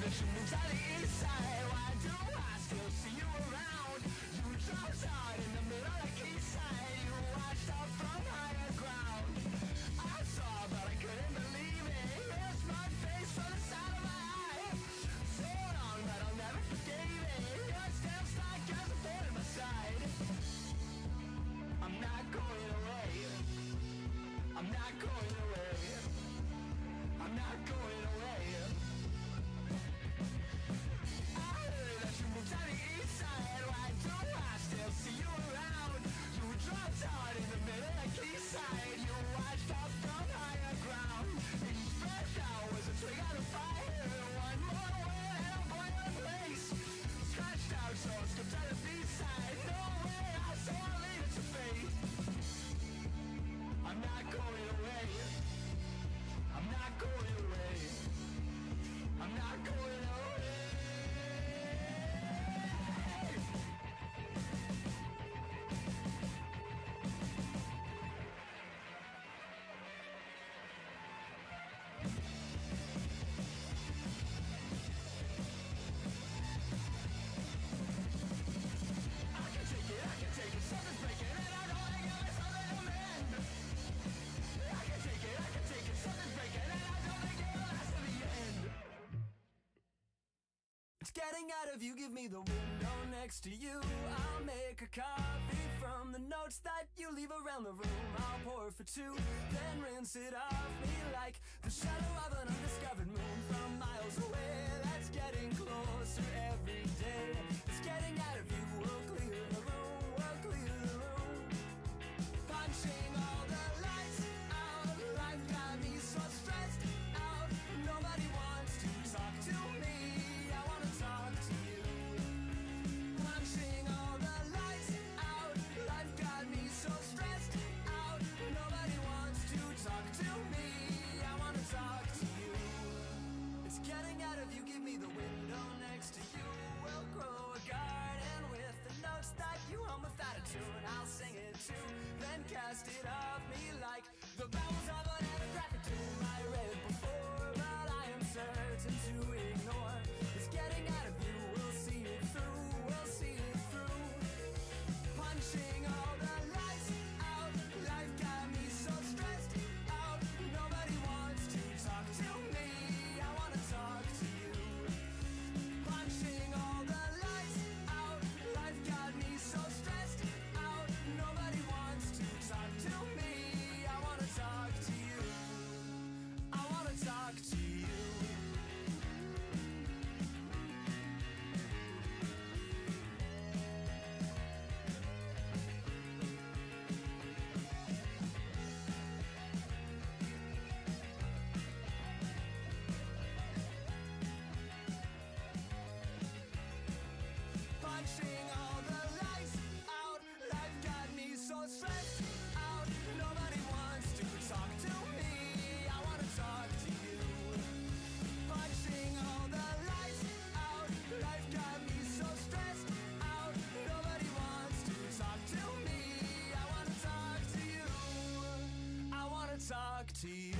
that you moved to the east side. Why do I still see you around? You dropped out in the middle of Quayside. You watched up from higher ground. I saw but I couldn't believe it. Here's my face on the side of my eye. So long but I'll never forgive it. Your stamps like as a thorn in my side. I'm not going away. I'm not going away. I'm not going away. I heard that you moved to the east side. Why do I still see you around? You dropped out in the middle of Quayside. You watched up from higher ground. Each breath out was a twig on a fire. One more word and I'm going to place. Scratched out so I skipped to the B-side. No way, I saw I'll leave it to fate. I'm not going away. I'm not going away. I'm not going away. I can take it, something's breaking and I know I got something to mend. I can take it, something's breaking and I don't think it'll last to the end. It's getting out of you, give me the window next to you. I'll make a coffee from the notes that you leave around the room. I'll pour for two, then rinse it off me like the shadow of an undiscovered moon from miles away. That's getting closer every day. It's getting out of you, we'll clear the room, we'll clear the room. Punching all the lights out, life got me so stressed out. Nobody wants to talk to me, I wanna talk to you. Punching all the lights out, life got me so stressed out. Nobody wants to talk to me, I wanna talk to you. It's getting out of you, give me the window next to you. We'll grow a garden with the notes that you hum without a tune. I'll sing it too, then cast it off me like the bells of an ethnographic tomb. I read before, but I am certain to ignore. It's getting out of you, we'll see it through, we'll see it through. Punching all the lights out, life got me so stressed out. Nobody wants to talk to me, I wanna talk to you. Punching all the lights out, life got me so stressed out. Nobody wants to talk to me, I wanna talk to you. I wanna talk to you. Punching all the lights out, life got me so stressed out. Nobody wants to talk to me, I wanna talk to you. Punching all the lights out, life got me so stressed out. Nobody wants to talk to me, I wanna talk to you. I wanna talk to you.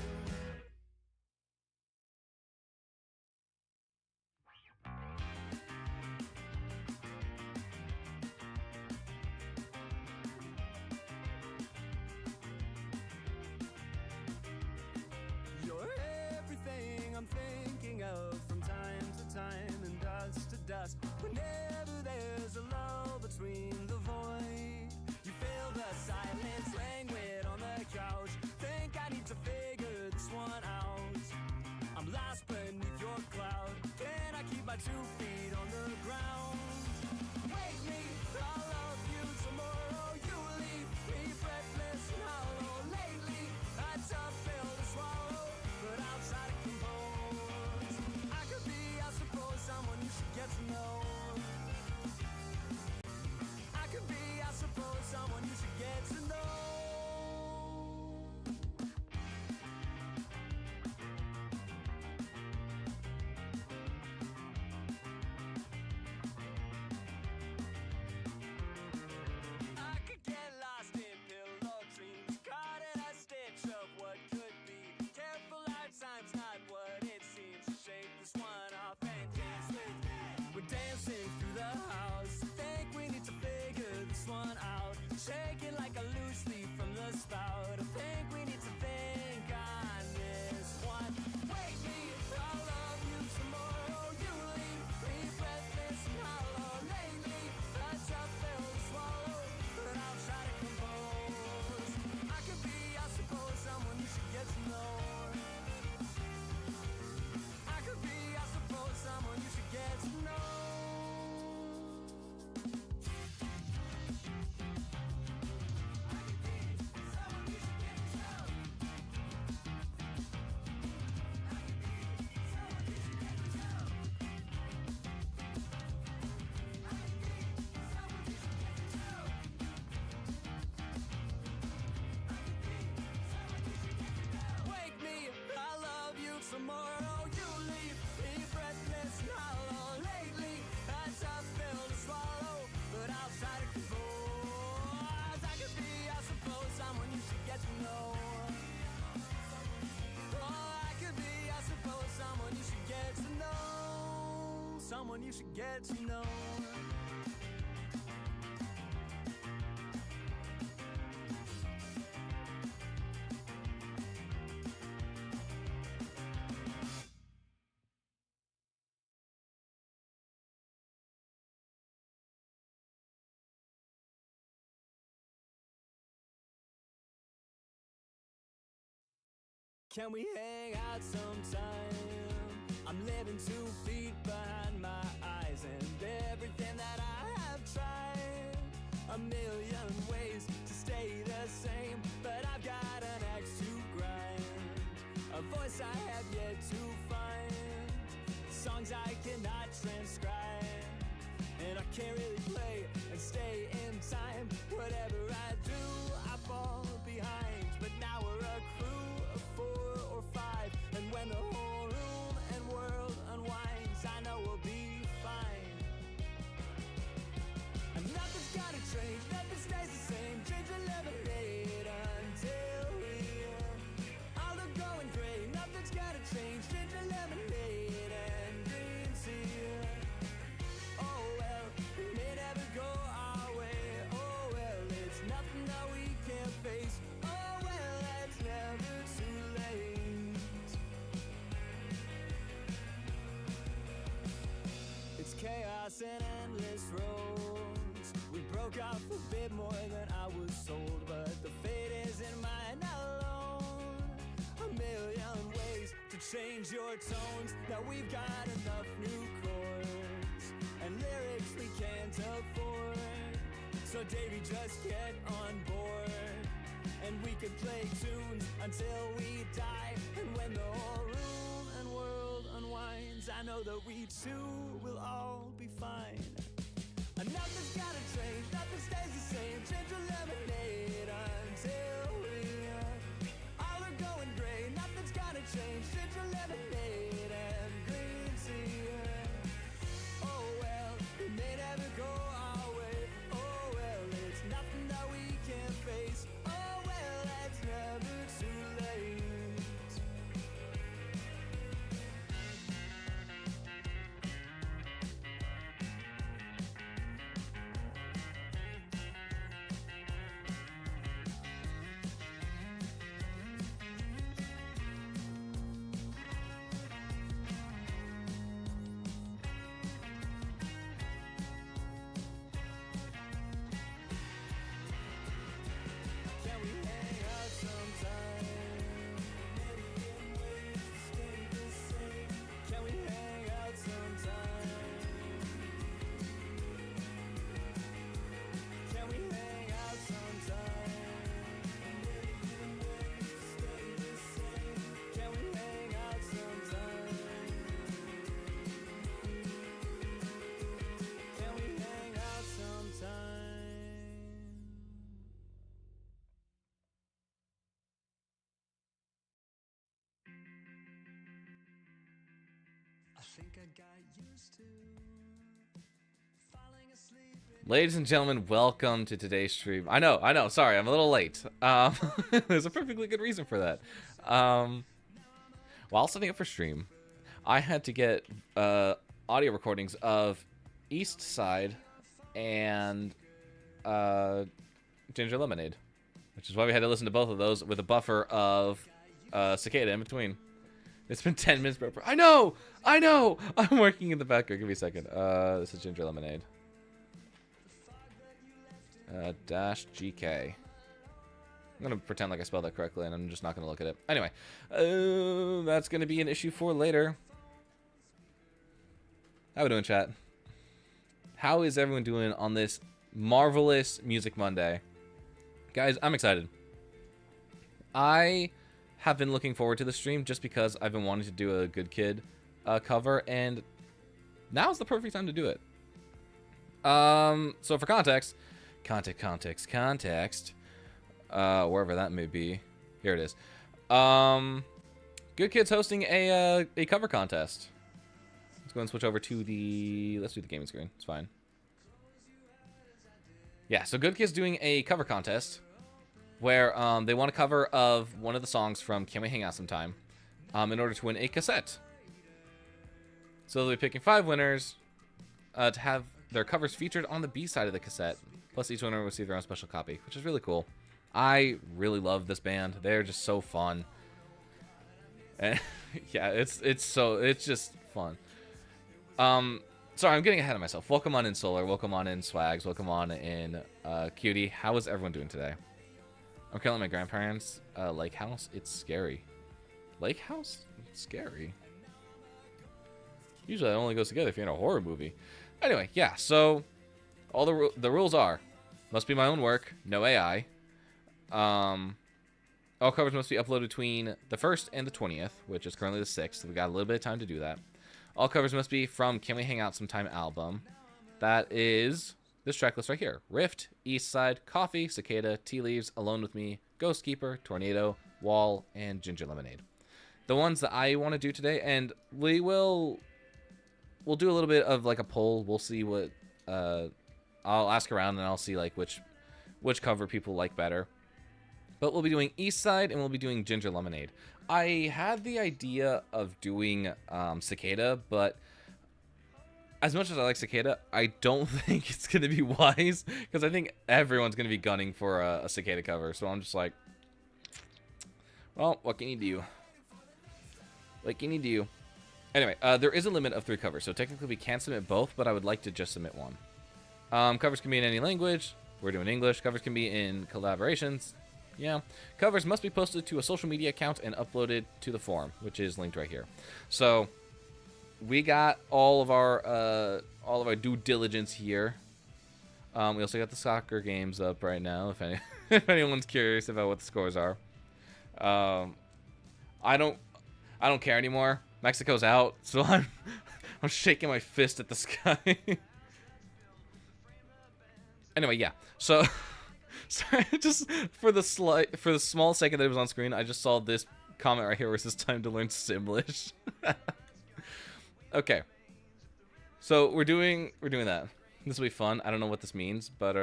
You're everything I'm thinking of from time to time and dust to dust. Whenever there's a lull between the void, you feel the silence languid on the couch. Think I need to figure shaking like a loose leaf from the spout. I think we need to think on this one. Wake me, I'll love you tomorrow. You leave me breathless and hollow. Lately, a tough pill to swallow, but I'll try to compose. I could be, I suppose, someone you should get to know. I could be, I suppose, someone you should get to know. Wake me, I love you tomorrow. You leave me breathless and hollow. Lately, a tough pill to swallow, but I'll try to compose. I could be, I suppose, someone you should get to know. Oh, I could be, I suppose, someone you should get to know. Someone you should get to know. Can we hang out sometime? I'm living 2 feet behind my eyes, and everything that I have tried, a million ways to stay the same, but I've got an axe to grind, a voice I have yet to find, songs I cannot transcribe, and I can't really play and stay in time. Whatever I do, I fall behind, but now we're a crew of 4 or 5, and when the whole room and world unwinds, I know we'll be fine. And nothing's gotta change, nothing stays the same. Change the lemonade until we all are going gray. Nothing's gotta change, change the lemonade and green tea. Oh well, it may never go our way. Oh well, it's nothing that we can't face. Oh well, it's never too late. It's chaos and endless roads. We broke off a bit more than I was told, but the fate isn't mine alone. A million ways to change your tones. Now we've got enough new chords and lyrics we can't afford. So Davey, just get on board, and we could play tunes until we die. And when the whole room and world unwinds, I know that we too will all be fine. And nothing's gotta change, nothing stays the same. Change the lemonade until we all are going gray. Nothing's gotta change, change the lemonade and green tea. Oh well, it may never go our way. Oh well, it's nothing that we can't face. Oh well, it's never too late. Can we hang out sometime? Can we hang out sometime? Can we hang out sometime? Can we hang out sometime? Can we hang out sometime? I think I got used to falling asleep in Ladies and gentlemen, welcome to today's stream. I know, sorry, I'm a little late. There's a perfectly good reason for that. While setting up for stream, I had to get audio recordings of East Side and Ginger Lemonade, which is why we had to listen to both of those with a buffer of Cicada in between. It's been 10 minutes, bro. I know! I'm working in the background. Give me a second. This is Ginger Lemonade. Dash GK. I'm going to pretend like I spelled that correctly, and I'm just not going to look at it. Anyway, that's going to be an issue for later. How we doing, chat? How is everyone doing on this marvelous Music Monday? Guys, I'm excited. I have been looking forward to the stream just because I've been wanting to do a Good Kid cover, and now's the perfect time to do it. So for context, wherever that may be, here it is. Good Kid's hosting a cover contest. Let's go and switch over to let's do the gaming screen. It's fine. Yeah, so Good Kid's doing a cover contest where they want a cover of one of the songs from Can We Hang Out Sometime in order to win a cassette. So they'll be picking 5 winners to have their covers featured on the B-side of the cassette. Plus each winner will receive their own special copy, which is really cool. I really love this band. They're just so fun. And yeah, it's just fun. Sorry, I'm getting ahead of myself. Welcome on in, Solar. Welcome on in, Swags. Welcome on in, Cutie. How is everyone doing today? I'm currently at my grandparents' lake house. It's scary. Lake house? It's scary. Usually that only goes together if you're in a horror movie. Anyway, yeah, so all the rules are, must be my own work, no AI. All covers must be uploaded between the 1st and the 20th, which is currently the 6th. So we got a little bit of time to do that. All covers must be from Can We Hang Out Sometime album. That is this track list right here. Rift, East Side, Coffee, Cicada, Tea Leaves, Alone With Me, Ghost Keeper, Tornado, Wall, and Ginger Lemonade. The ones that I want to do today, and we'll do a little bit of like a poll. We'll see what I'll ask around and I'll see like which cover people like better. But we'll be doing East Side and we'll be doing Ginger Lemonade. I had the idea of doing Cicada, but as much as I like Cicada, I don't think it's going to be wise because I think everyone's going to be gunning for a Cicada cover. So I'm just like, well, what can you do? What can you do? Anyway, there is a limit of 3 covers, so technically we can submit both, but I would like to just submit one. Covers can be in any language. We're doing English. Covers can be in collaborations. Yeah. Covers must be posted to a social media account and uploaded to the forum, which is linked right here. So we got all of our due diligence here. We also got the soccer games up right now, if anyone's curious about what the scores are. I don't care anymore. Mexico's out, so I'm shaking my fist at the sky. Anyway, yeah. So sorry, just for the small second that it was on screen, I just saw this comment right here where it says time to learn Simlish. Okay. So we're doing that. This will be fun. I don't know what this means, but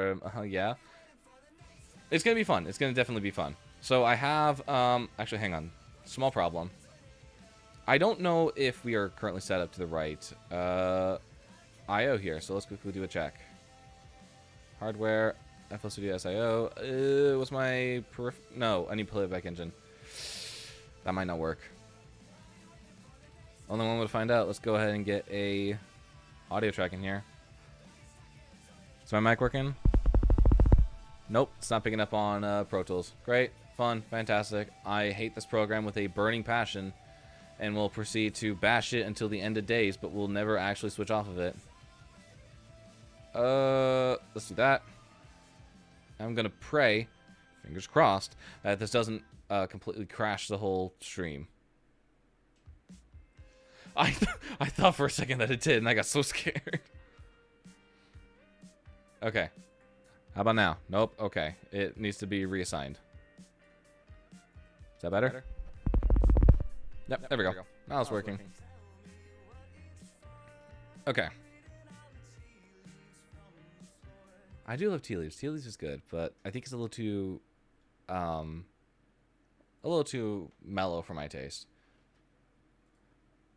yeah. It's going to be fun. It's going to definitely be fun. So I have actually hang on. Small problem. I don't know if we are currently set up to the right IO here, so let's quickly do a check. Hardware, FL Studio SIO. What's my no, I need playback engine. That might not work. Only one way to find out. Let's go ahead and get a audio track in here. Is my mic working? Nope, it's not picking up on Pro Tools. Great, fun, fantastic. I hate this program with a burning passion, and we'll proceed to bash it until the end of days, but we'll never actually switch off of it. Let's do that. I'm gonna pray, fingers crossed, that this doesn't completely crash the whole stream. I thought for a second that it did, and I got so scared. Okay. How about now? Nope. Okay. It needs to be reassigned. Is that better? Yep, there we go. Now it's working. Okay. I do love Tea Leaves. Tea Leaves is good, but I think it's a little too mellow for my taste.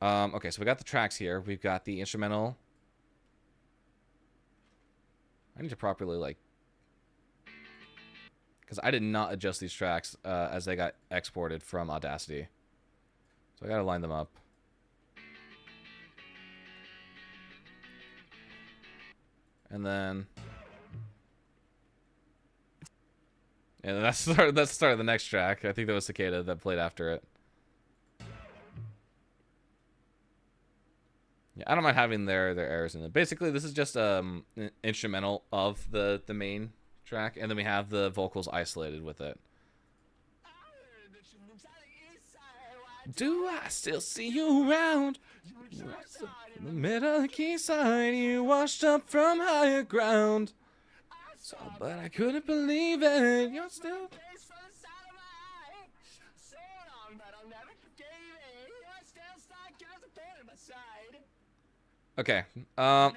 Okay, so we got the tracks here. We've got the instrumental. I need to properly, like... because I did not adjust these tracks as they got exported from Audacity. So I gotta line them up. And then... and that's the start of the next track. I think that was Cicada that played after it. Yeah, I don't mind having their errors in it. Basically, this is just an instrumental of the main track, and then we have the vocals isolated with it. Do I still see you around? In the middle of the quayside, you washed up from higher ground. So, but I couldn't believe it. You're still. Okay. I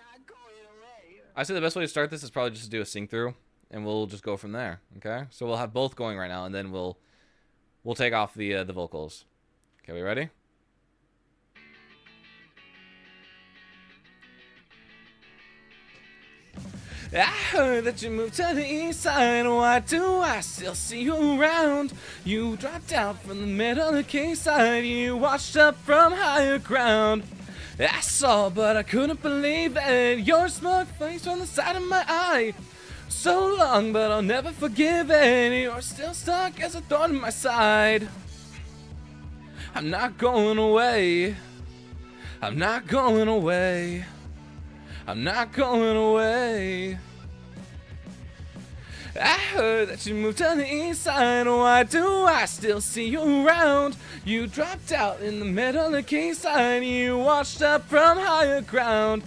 say the best way to start this is probably just to do a sing through, and we'll just go from there. Okay. So we'll have both going right now, and then we'll take off the vocals. Okay, we ready? I heard that you moved to the east side. Why do I still see you around? You dropped out from the middle of the quayside. You washed up from higher ground. I saw, but I couldn't believe it. Your smug face on the side of my eye. So long, but I'll never forgive it. You're still stuck as a thorn in my side. I'm not going away. I'm not going away. I'm not going away. I heard that you moved to the east side. Why do I still see you around? You dropped out in the middle of the quayside. You washed up from higher ground.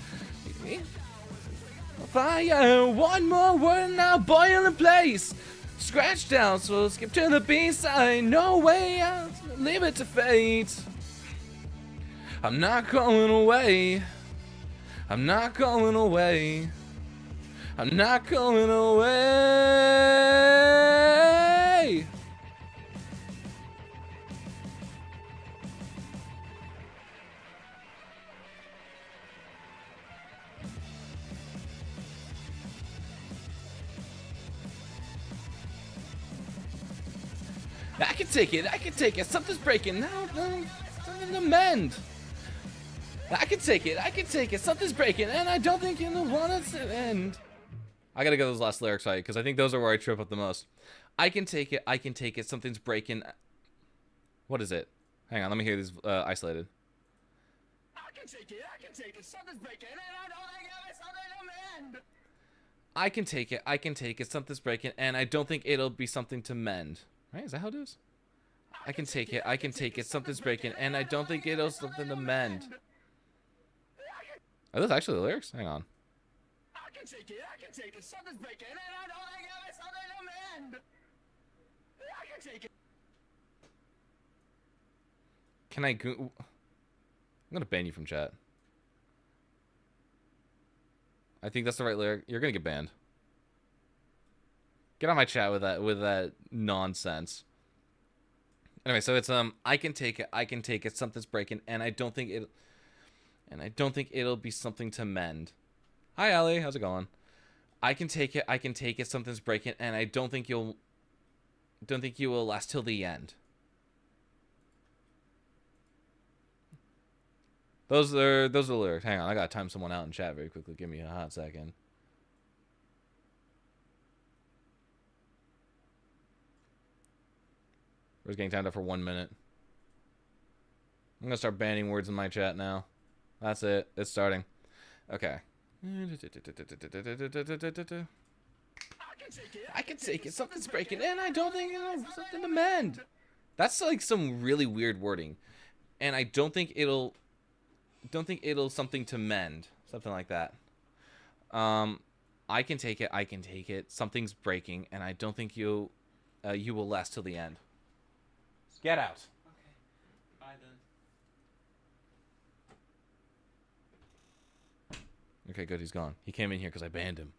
Fire, one more word and I'll boil in place. Scratch down, so skip to the B-side. No way out, leave it to fate. I'm not going away. I'm not going away. I'm not going away. I can take it. I can take it. Something's breaking. Now, something to mend. I can take it. I can take it. Something's breaking, and I don't think you'll want it to end. I gotta get those last lyrics right, because I think those are where I trip up the most. I can take it. I can take it. Something's breaking. What is it? Hang on. Let me hear these isolated. I can take it. I can take it. Something's breaking, and I don't think it's something to mend. I can take it. I can take it. Something's breaking, and I don't think it'll be something to mend. Right? Is that how it is? I can take it. I can take it. Something's breaking, and I don't think it'll something to mend. Are those actually the lyrics? Hang on. I can take it. I can take it. Something's breaking, and I don't think it's something to mend. I can take it. Can I go? I'm gonna ban you from chat. I think that's the right lyric. You're gonna get banned. Get on my chat with that nonsense. Anyway, so it's I can take it. I can take it. Something's breaking, and I don't think it'll be something to mend. Hi, Allie. How's it going? I can take it. I can take it. Something's breaking, and I don't think you will last till the end. Those are the lyrics. Hang on, I gotta time someone out in chat very quickly. Give me a hot second. We're just getting timed up for 1 minute. I'm gonna start banning words in my chat now. That's it. It's starting. Okay. I can take it. Something's breaking, and I don't think it'll something to mend. That's like some really weird wording, and I don't think it'll something to mend. Something like that. I can take it. I can take it. Something's breaking, and I don't think you will last till the end. Get out. Okay. Bye then. Okay, good. He's gone. He came in here because I banned him.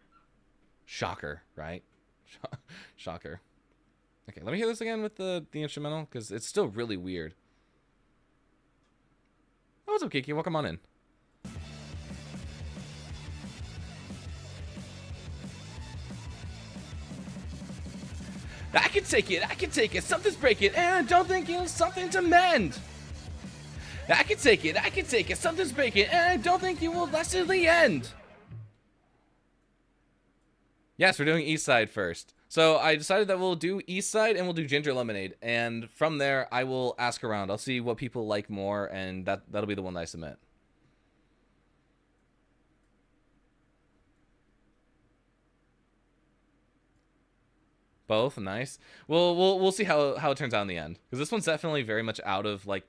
Shocker, right? Shocker. Okay, let me hear this again with the instrumental, because it's still really weird. Oh, what's up, Kiki? Welcome on in. I can take it, something's breaking, and I don't think it's something to mend. I can take it, something's breaking, and I don't think you will last to the end. Yes, we're doing East Side first. So I decided that we'll do East Side and we'll do Ginger Lemonade. And from there, I will ask around. I'll see what people like more, and that'll be the one that I submit. Both, nice. Well, we'll see how it turns out in the end. Because this one's definitely very much out of, like,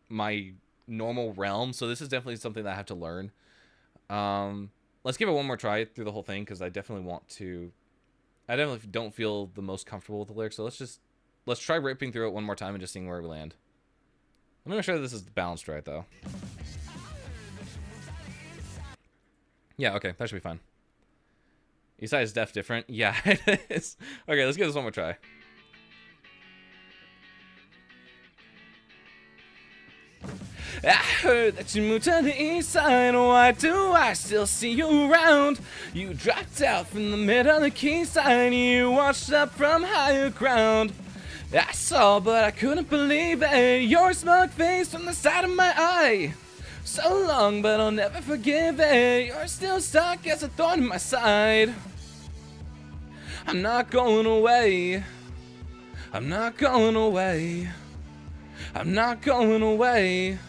my normal realm. So this is definitely something that I have to learn. Let's give it one more try through the whole thing, because I definitely want to... I definitely don't feel the most comfortable with the lyrics, so let's try ripping through it one more time and just seeing where we land. Let me make sure that this is balanced right, though. Yeah, okay, that should be fine. Eastside is def different. Yeah, it is. Okay, let's give this one more try. I heard that you moved to the east side. Why do I still see you around? You dropped out from the middle of the quayside. You washed up from higher ground. I saw, but I couldn't believe it. Your smug face from the side of my eye. So long, but I'll never forgive it. You're still stuck as a thorn in my side. I'm not going away. I'm not going away. I'm not going away.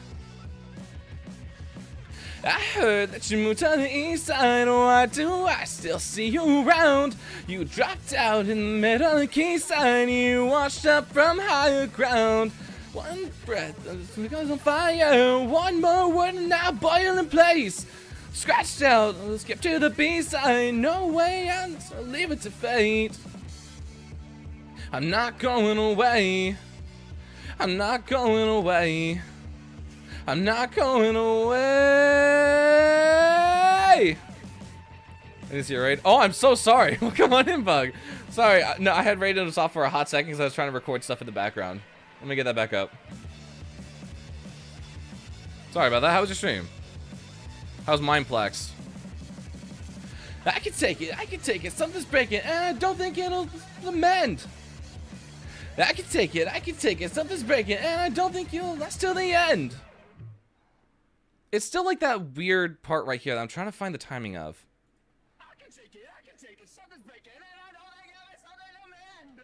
I heard that you moved to the east side. Why do I still see you around? You dropped out in the middle of the quayside. You washed up from higher ground. One breath becomes on fire. One more word and now boil in place. Scratched out, skip to the B-side. No way out, so leave it to fate. I'm not going away. I'm not going away. I'm not going away. I didn't see it right. Oh, I'm so sorry. Well, come on in, Bug. Sorry. No, I had radios off for a hot second because I was trying to record stuff in the background. Let me get that back up. Sorry about that. How was your stream? How's Mindplex? I can take it. I can take it. Something's breaking, and I don't think it'll mend. I can take it. I can take it. Something's breaking, and I don't think you'll last till the end. It's still like that weird part right here that I'm trying to find the timing of. I can take it. I can take it. Something's breaking, and I don't think it'll mend.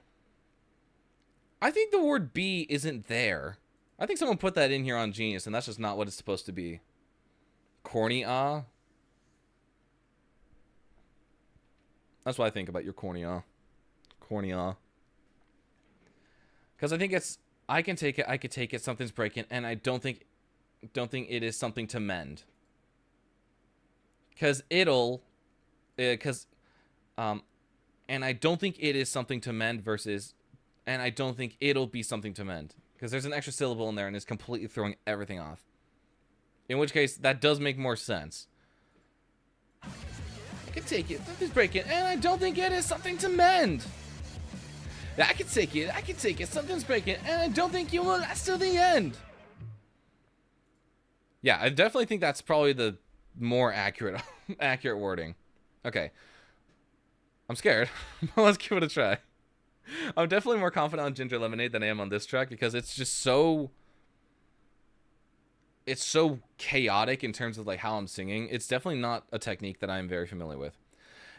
I think the word B isn't there. I think someone put that in here on Genius, and that's just not what it's supposed to be. Corny ah. That's what I think about your corny ah. Corny ah. Because I think it's, I can take it, I could take it, something's breaking, and I don't think it is something to mend. Because and I don't think it is something to mend versus, and I don't think it'll be something to mend. Because there's an extra syllable in there and it's completely throwing everything off. In which case, that does make more sense. I can take it, something's breaking, and I don't think it is something to mend. I can take it, something's breaking, and I don't think you will last till the end. Yeah, I definitely think that's probably the more accurate wording. Okay. I'm scared. Let's give it a try. I'm definitely more confident on Ginger Lemonade than I am on this track because it's just so... It's so chaotic in terms of like how I'm singing. It's definitely not a technique that I'm very familiar with.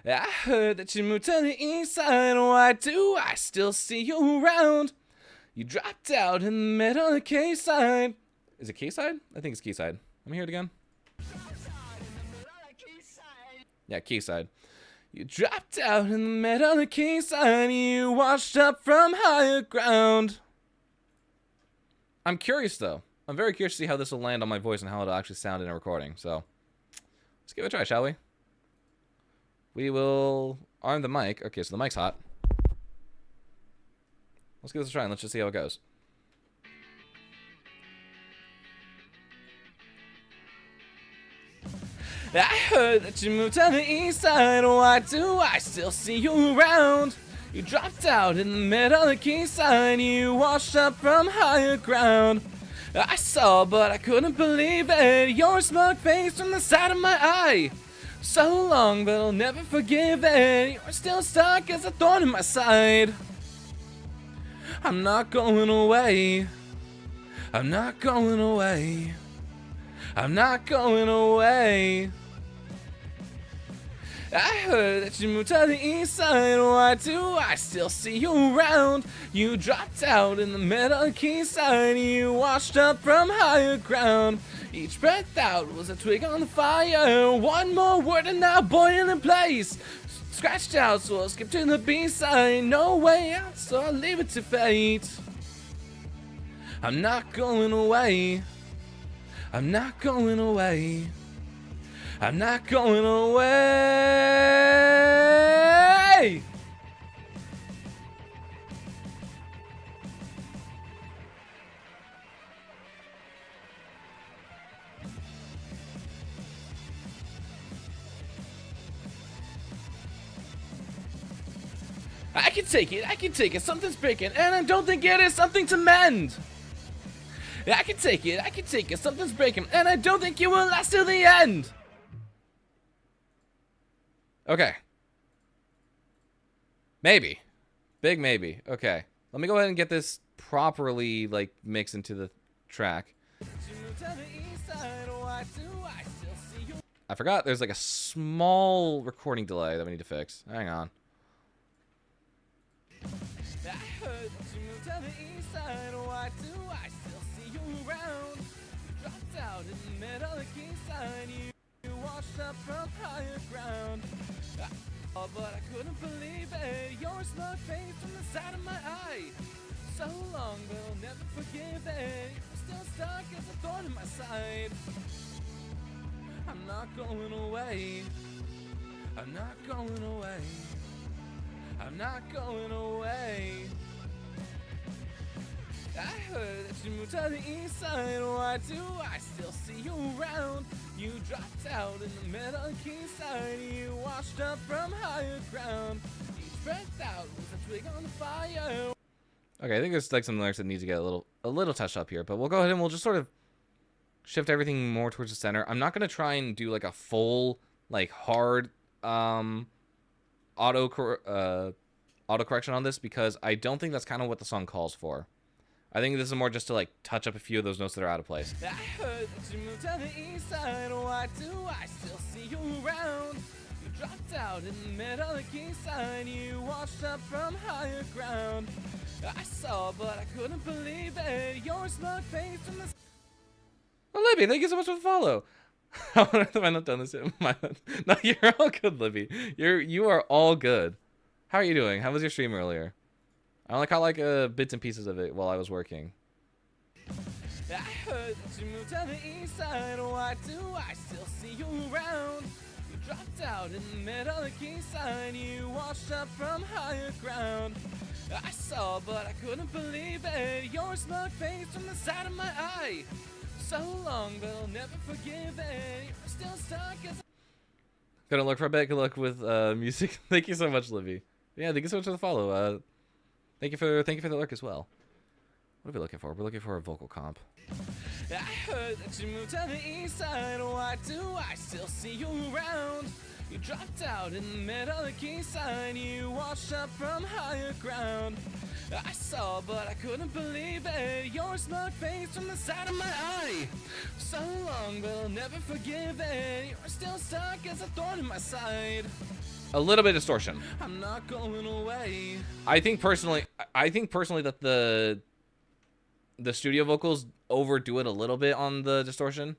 I heard that you moved to the east side. Why do I still see you around? You dropped out in the middle of the K-side. Is it K-side? I think it's K-side. Let me hear it again. Yeah, K-side. You dropped out in the middle of the K-side. You washed up from higher ground. I'm curious though. I'm very curious to see how this will land on my voice and how it'll actually sound in a recording. So let's give it a try, shall we? We will arm the mic. Okay, so the mic's hot. Let's give this a try and let's just see how it goes. I heard that you moved to the east side. Why do I still see you around? You dropped out in the middle of the quayside. You washed up from higher ground. I saw, but I couldn't believe it. Your smug face from the side of my eye. So long, but I'll never forgive it. You're still stuck as a thorn in my side. I'm not going away. I'm not going away. I'm not going away. I heard that you moved to the east side. Why do I still see you around? You dropped out in the middle of quayside. You washed up from higher ground. Each breath out was a twig on the fire. One more word and now boiling in place. Scratched out, so I'll skip to the B-side. No way out, so I'll leave it to fate. I'm not going away. I'm not going away. I'm not going away. I can take it, I can take it, something's breaking, and I don't think it is something to mend. I can take it, I can take it, something's breaking, and I don't think you will last till the end. Okay. Maybe. Big maybe. Okay. Let me go ahead and get this properly, like, mixed into the track. I forgot there's, like, a small recording delay that we need to fix. Hang on. I heard that you moved to the east side. Why do I still see you around? You dropped out in the middle of the quayside. You washed up from higher ground. But I couldn't believe it. Your smug face from the side of my eye. So long, but I'll never forgive it. You're still stuck as a thorn in my side. I'm not going away. I'm not going away. I'm not going away. I heard that you moved to the east side. Why do I still see you around? You dropped out in the middle of quayside. You washed up from higher ground. Each breath out was a twig on the fire. Okay, I think there's like some lyrics that need to get a little touched up here, but we'll go ahead and we'll just sort of shift everything more towards the center. I'm not gonna try and do like a full, like hard auto correction on this because I don't think that's kind of what the song calls for. I think this is more just to like touch up a few of those notes that are out of place. I heard that you moved to the east side. Why do I still see you around? You dropped out in the middle of quayside. You washed up from higher ground. I saw, but I couldn't believe it. Your smug face from the... Oh, Libby, thank you so much for the follow. I wonder if I not done this yet. No, you're all good, Libby. You are all good. How are you doing? How was your stream earlier? I only caught like bits and pieces of it while I was working. I heard that you moved to the east side. Why do I still see you around? You dropped out in the middle of the quayside. You washed up from higher ground. I saw, but I couldn't believe it. Your smug face from the side of my eye. So long, but I'll never forgive it. You're still stuck as... Gonna look for a bit. Good luck with music. Thank you so much, Libby. Yeah, thank you so much for the follow. Thank you for the lurk as well. What are we looking for? We're looking for a vocal comp. I heard that you moved to the east side. Why do I still see you around? You dropped out in the middle of the quayside. You washed up from higher ground. I saw, but I couldn't believe it. Your smug face from the side of my eye. So long, but I'll never forgive it. You're still stuck as a thorn in my side. A little bit of distortion. I'm not going away. I think personally that the studio vocals overdo it a little bit on the distortion.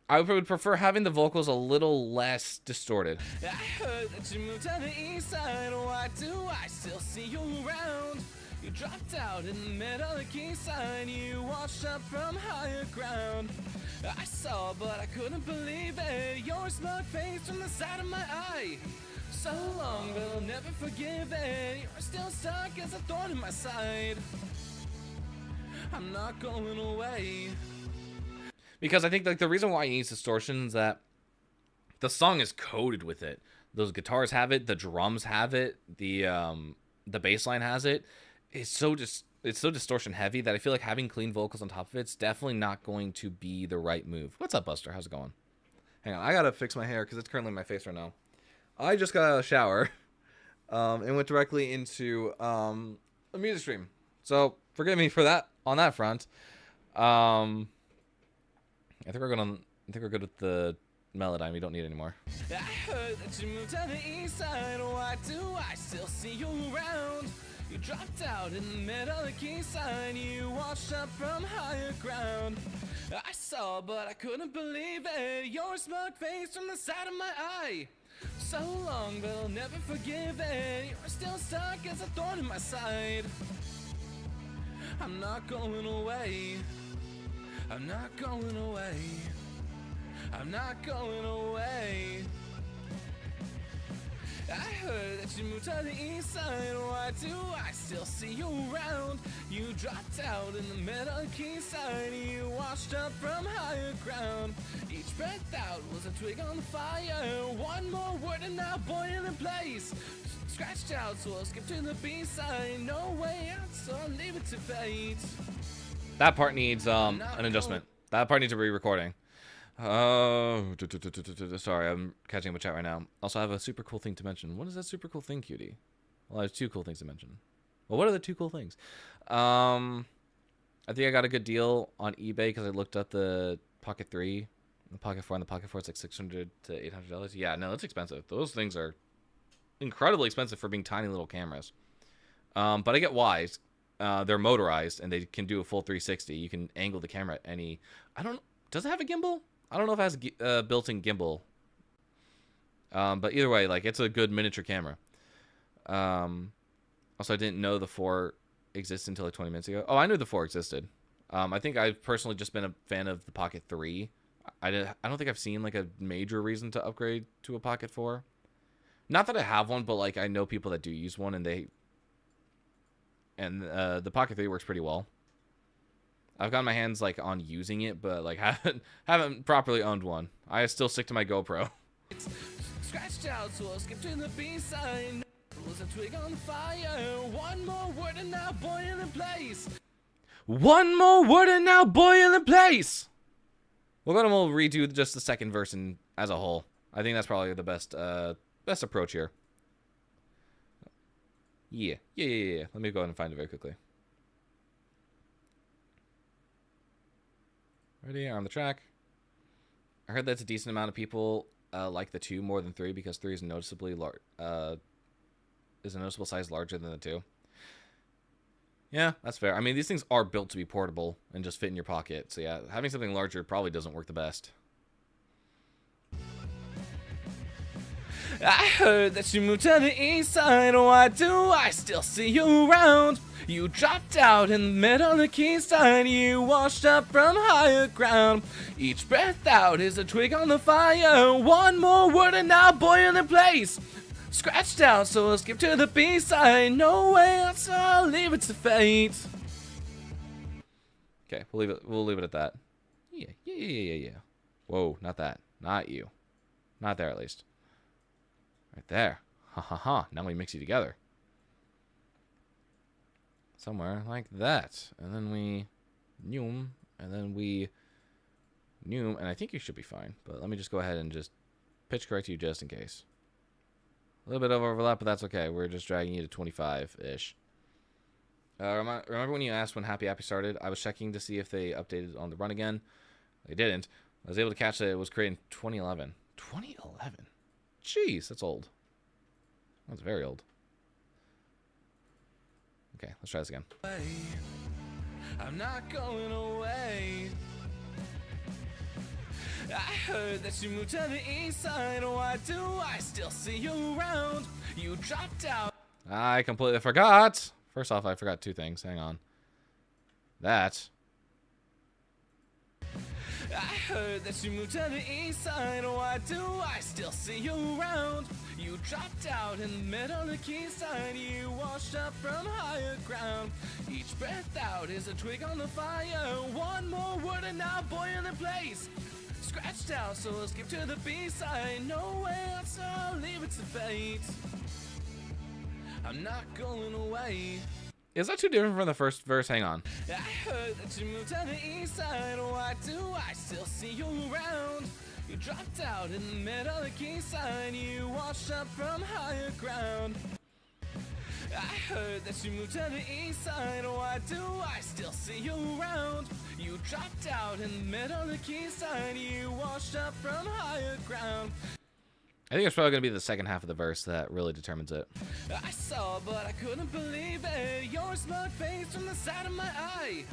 I would prefer having the vocals a little less distorted. I heard that you moved to the east side. Why do I still see you around? You dropped out in the middle of the quayside. You washed up from higher ground. I saw, but I couldn't believe it. Your smug face from the side of my eye. So long, but I'll never forgive it. You're still stuck as a thorn in my side. I'm not going away. Because I think like the reason why he needs distortion is that the song is coded with it. Those guitars have it, the drums have it, the bass line has it. It's so just it's so distortion heavy that I feel like having clean vocals on top of it's definitely not going to be the right move. What's up, Buster? How's it going? Hang on, I gotta fix my hair because it's currently in my face right now. I just got out of the shower and went directly into a music stream. So forgive me for that on that front. I think we're good with the Melodyne. We don't need it anymore. I heard that you moved to the east side. Why do I still see you around? You dropped out in the middle of the key sign. You washed up from higher ground. I saw, but I couldn't believe it. Your smug face from the side of my eye. So long, but I'll never forgive it. You're still stuck as a thorn in my side. I'm not going away. I'm not going away. I'm not going away. I heard that you moved to the east side. Why do I still see you around? You dropped out in the middle key side. You washed up from higher ground. Each breath out was a twig on the fire. One more word and now boiling in place. Scratched out, so I'll skip to the B side. No way out, so I'll leave it to fate. That part needs an adjustment. That part needs a re-recording. Oh, sorry, I'm catching up with chat right now. Also, I have a super cool thing to mention. What is that super cool thing, cutie? Well, I have two cool things to mention. Well, what are the two cool things? I think I got a good deal on eBay because I looked up the Pocket 3, the Pocket 4, and the Pocket 4. It's like $600 to $800. Yeah, no, it's expensive. Those things are incredibly expensive for being tiny little cameras. But I get why. They're motorized and they can do a full 360. You can angle the camera at any. Does it have a gimbal? I don't know if it has a built-in gimbal. But either way, like, it's a good miniature camera. Also, I didn't know the 4 existed until like 20 minutes ago. Oh, I knew the 4 existed. I think I've personally just been a fan of the Pocket 3. I don't think I've seen like a major reason to upgrade to a Pocket 4. Not that I have one, but like I know people that do use one, and the Pocket 3 works pretty well. I've got my hands like on using it, but like haven't properly owned one. I still stick to my GoPro. It's scratched out, so I'll skip to the B side. Was a twig on fire. One more word and now boiling in place. One more word and now boiling in place. We'll redo just the second verse as a whole. I think that's probably the best approach here. Yeah. Let me go ahead and find it very quickly. Ready? On the track. I heard that's a decent amount of people like the 2 more than 3 because 3 is noticeably large. Is a noticeable size larger than the 2. Yeah, that's fair. I mean, these things are built to be portable and just fit in your pocket. So yeah, having something larger probably doesn't work the best. I heard that you moved to the east side. Why do I still see you around? You dropped out in the middle of the key side. You washed up from higher ground. Each breath out is a twig on the fire. One more word and now boiling in place. Scratched out, so I'll skip to the B side. No way out, so I'll leave it to fate. Okay, we'll leave it at that. Yeah. Whoa, not that. Not you. Not there, at least. Right there. Ha. Now we mix you together. Somewhere like that. And then we noom. And then we noom. And I think you should be fine. But let me just go ahead and just pitch correct you just in case. A little bit of overlap, but that's okay. We're just dragging you to 25-ish. Remember when you asked when Happy started? I was checking to see if they updated on the run again. They didn't. I was able to catch that it was created in 2011. 2011? Jeez, that's old. That's very old. Okay, let's try this again. I'm not going away. I heard that you moved to the east side. Why do I still see you around? You dropped out. I completely forgot. First off, I forgot 2 things. Hang on. That. I heard that you moved to the east side. Why do I still see you around? You dropped out in the middle of the key side. You washed up from higher ground. Each breath out is a twig on the fire. One more word and now boiling in place. Scratched out, so I'll skip to the B side. No way out, so I'll leave it to fate. I'm not going away. Is that too different from the first verse? Hang on. I heard that you moved to the east side. Why do I still see you around? You dropped out in the middle of the quayside. You washed up from higher ground. I heard that you moved to the east side. Why do I still see you around? You dropped out in the middle of the quayside. You washed up from higher ground. I think it's probably going to be the second half of the verse that really determines it. I saw, but I couldn't believe it. Your smug face from the side of my eye.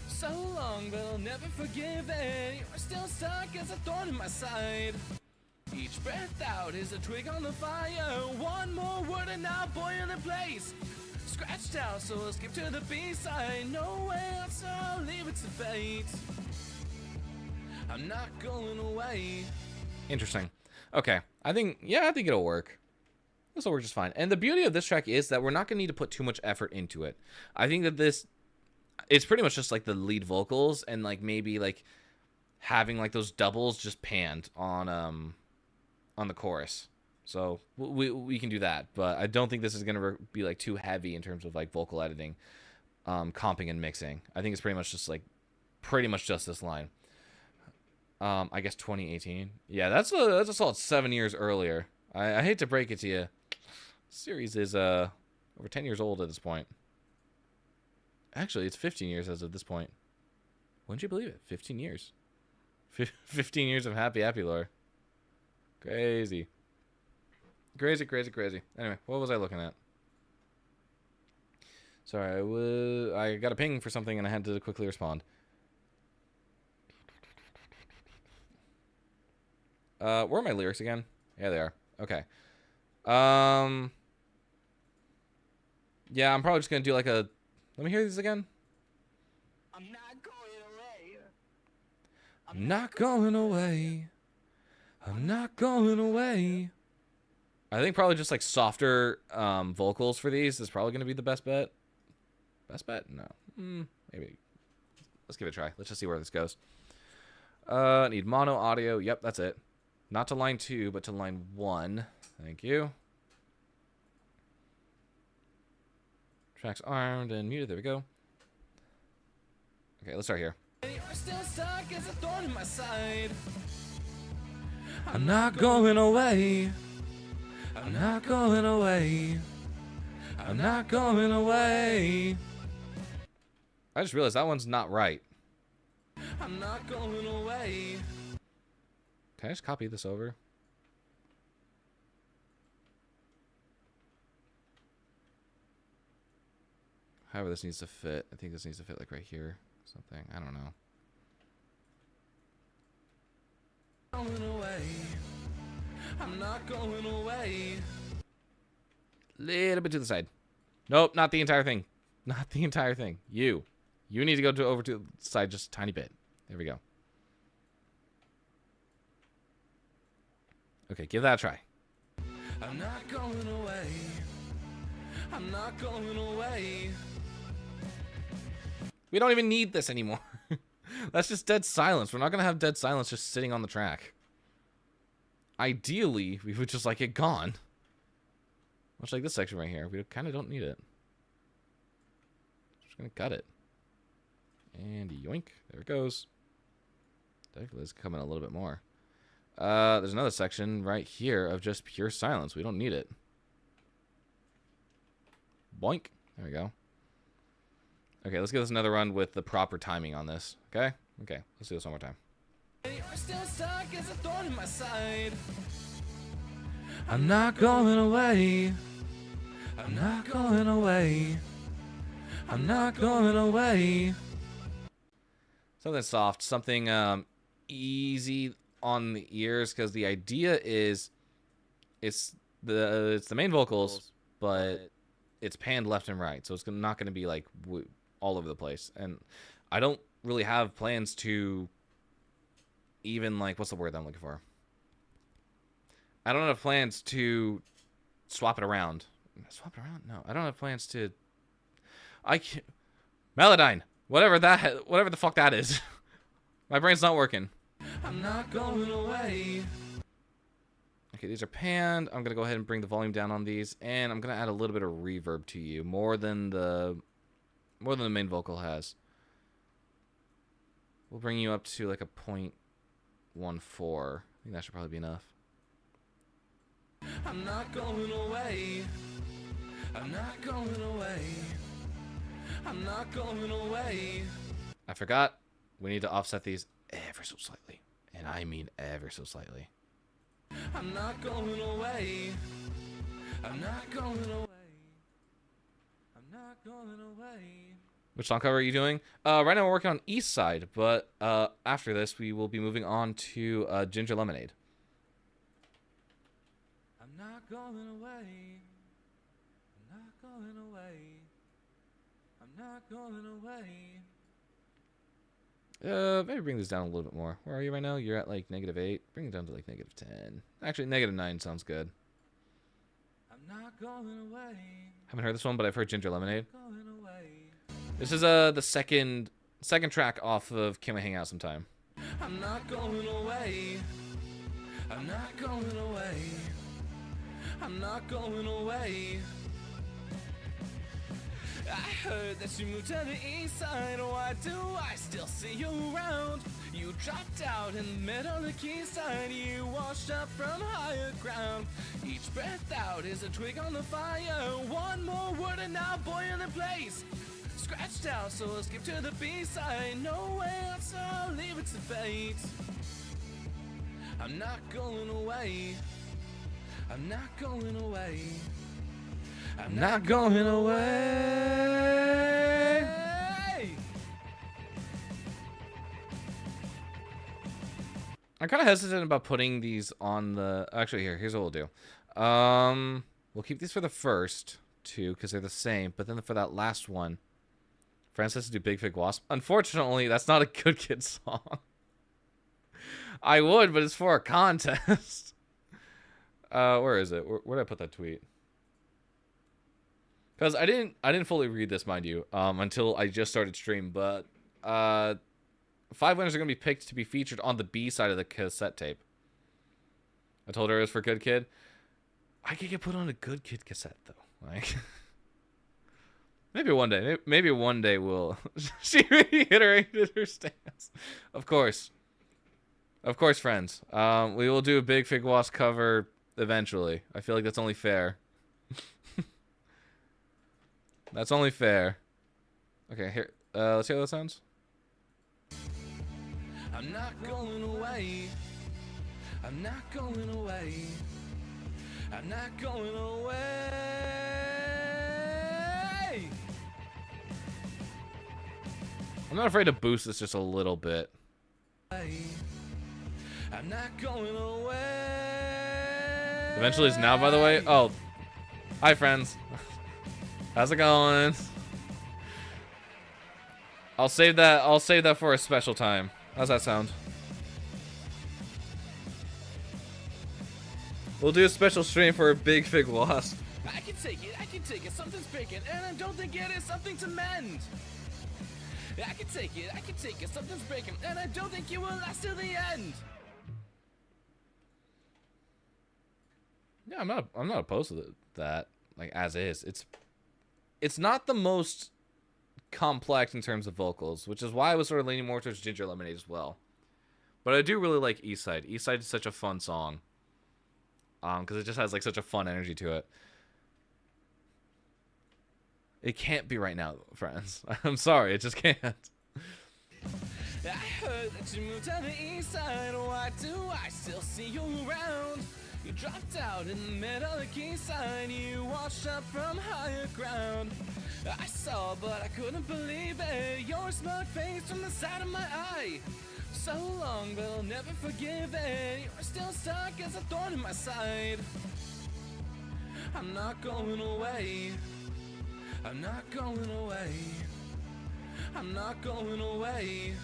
So long, but I'll never forgive it. You're still stuck as a thorn in my side. Each breath out is a twig on the fire. One more word and now boiling in place. Scratched out, so I'll skip to the B-side. No way out, so I'll leave it to fate. I'm not going away. Interesting. Okay. I think it'll work. This will work just fine. And the beauty of this track is that we're not going to need to put too much effort into it. I think that it's pretty much just like the lead vocals and like maybe like having like those doubles just panned on the chorus. So we can do that, but I don't think this is going to be like too heavy in terms of like vocal editing, comping and mixing. I think it's pretty much just this line. I guess 2018. Yeah, that's a solid 7 years earlier. I hate to break it to you. Series is over 10 years old at this point. Actually, it's 15 years as of this point. Wouldn't you believe it? 15 years. 15 years of happy lore. Crazy. Crazy. Anyway, what was I looking at? Sorry, I got a ping for something and I had to quickly respond. Where are my lyrics again? Yeah, they are. Okay. Yeah, I'm probably just gonna do like a. Let me hear these again. I'm not going away. I'm not going away. I'm not going away. I think probably just like softer vocals for these is probably gonna be the best bet. Best bet? No. Maybe. Let's give it a try. Let's just see where this goes. Need mono audio. Yep, that's it. Not to line 2, but to line 1. Thank you. Tracks armed and muted. There we go. Okay, let's start here. You're still stuck as a thorn in my side. I'm not going away. I'm not going away. I'm not going away. I just realized that one's not right. I'm not going away. Can I just copy this over? However this needs to fit. I think this needs to fit like right here. Something. I don't know. Going away. I'm not going away. Little bit to the side. Nope, not the entire thing. Not the entire thing. You need to go over to the side just a tiny bit. There we go. Okay, give that a try. I'm not going away. I'm not going away. We don't even need this anymore. That's just dead silence. We're not going to have dead silence just sitting on the track. Ideally, we would just like it gone. Much like this section right here. We kind of don't need it. Just going to cut it. And yoink. There it goes. Let's come in a little bit more. There's another section right here of just pure silence. We don't need it. Boink. There we go. Okay, let's give this another run with the proper timing on this. Okay? Okay, let's do this one more time. You're still stuck as a thorn in my side. I'm not going away. I'm not going away. I'm not going away. Something soft, something easy on the ears, because the idea is it's the main vocals, but it's panned left and right, so it's not going to be like all over the place. And I don't really have plans to even like, what's the word I'm looking for? I don't have plans to swap it around. Swap it around? No, I don't have plans to. I can't. Melodyne, whatever the fuck that is. My brain's not working. I'm not going away. Okay, these are panned. I'm gonna go ahead and bring the volume down on these, and I'm gonna add a little bit of reverb to you, more than the More than the main vocal has. We'll bring you up to like a 0.14. I think that should probably be enough. I'm not going away. I'm not going away. I'm not going away. I forgot. We need to offset these ever so slightly. And I mean ever so slightly. I'm not going away. I'm not going away. I'm not going away. Which song cover are you doing? Right now we're working on East Side, but after this we will be moving on to Ginger Lemonade. I'm not going away. I'm not going away. I'm not going away. Maybe bring this down a little bit more. Where are you right now? You're at like -8. Bring it down to like -10. Actually, -9 sounds good. I'm not going away. Haven't heard this one, but I've heard Ginger Lemonade. Going away. This is the second track off of Can We Hang Out Sometime. I'm not going away. I'm not going away. I'm not going away. I heard that you moved to the east side. Why do I still see you around? You dropped out in the middle of the quayside. You washed up from higher ground. Each breath out is a twig on the fire. One more word and now boiling in place. Scratched out, so I'll skip to the B-side. No way out, so I'll leave it to fate. I'm not going away. I'm not going away. I'm not going away. I'm kind of hesitant about putting these on the... Actually, here's what we'll do. We'll keep these for the first two because they're the same. But then for that last one, Francis to do Big Fig Wasp. Unfortunately, that's not a Good Kid song. I would, but it's for a contest. Where is it? Where did I put that tweet? Because I didn't fully read this, mind you, until I just started stream. But 5 winners are going to be picked to be featured on the B side of the cassette tape. I told her it was for Good Kid. I could get put on a Good Kid cassette, though. Like, maybe one day. Maybe one day we'll... She reiterated her stance. Of course. Of course, friends. We will do a Big Fig Wasp cover eventually. I feel like that's only fair. That's only fair. Okay, here. Let's see how that sounds. I'm not going away. I'm not going away. I'm not going away. I'm not afraid to boost this just a little bit. I'm not going away. Eventually is now, by the way. Oh, hi, friends. How's it going? I'll save that for a special time. How's that sound? We'll do a special stream for a Big Fig Wasp. I can take it, something's breaking, and I don't think it is something to mend. I can take it, something's breaking, and I don't think you will last till the end. Yeah, I'm not opposed to that. Like, as is. It's not the most complex in terms of vocals, which is why I was sort of leaning more towards Ginger Lemonade as well. But I do really like East Side. East Side is such a fun song. Because it just has like such a fun energy to it. It can't be right now, friends. I'm sorry, it just can't. I heard that you moved to the east side. Why do I still see you around? You dropped out in the middle of the quayside. You washed up from higher ground. I saw, but I couldn't believe it. Your smug face from the side of my eye. So long, but I'll never forgive it. You're still stuck as a thorn in my side. I'm not going away. I'm not going away. I'm not going away.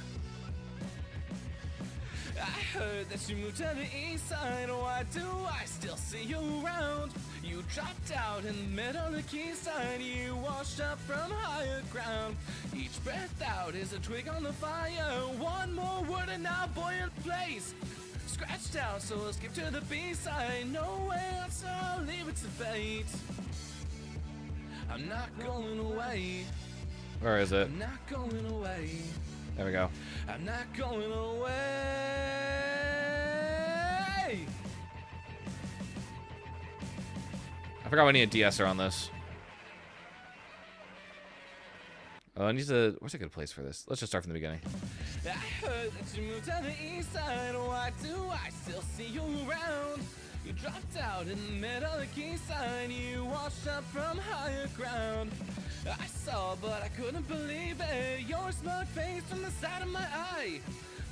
I heard that you moved to the east side. Why do I still see you around? You dropped out in the middle of the quayside. You washed up from higher ground. Each breath out is a twig on the fire. One more word and now boiling place. Scratched out, so I'll skip to the B-side. No way out, so I'll leave it to fate. I'm not going away. Where is it? I'm not going away. There we go. I'm not going away. I forgot we need a de-esser on this. Oh, I need to... Where's a good place for this? Let's just start from the beginning. I heard that you moved to the east side. Why do I still see you around? You dropped out in the middle of the key sign. You washed up from higher ground. I saw, but I couldn't believe it. Your smug face from the side of my eye.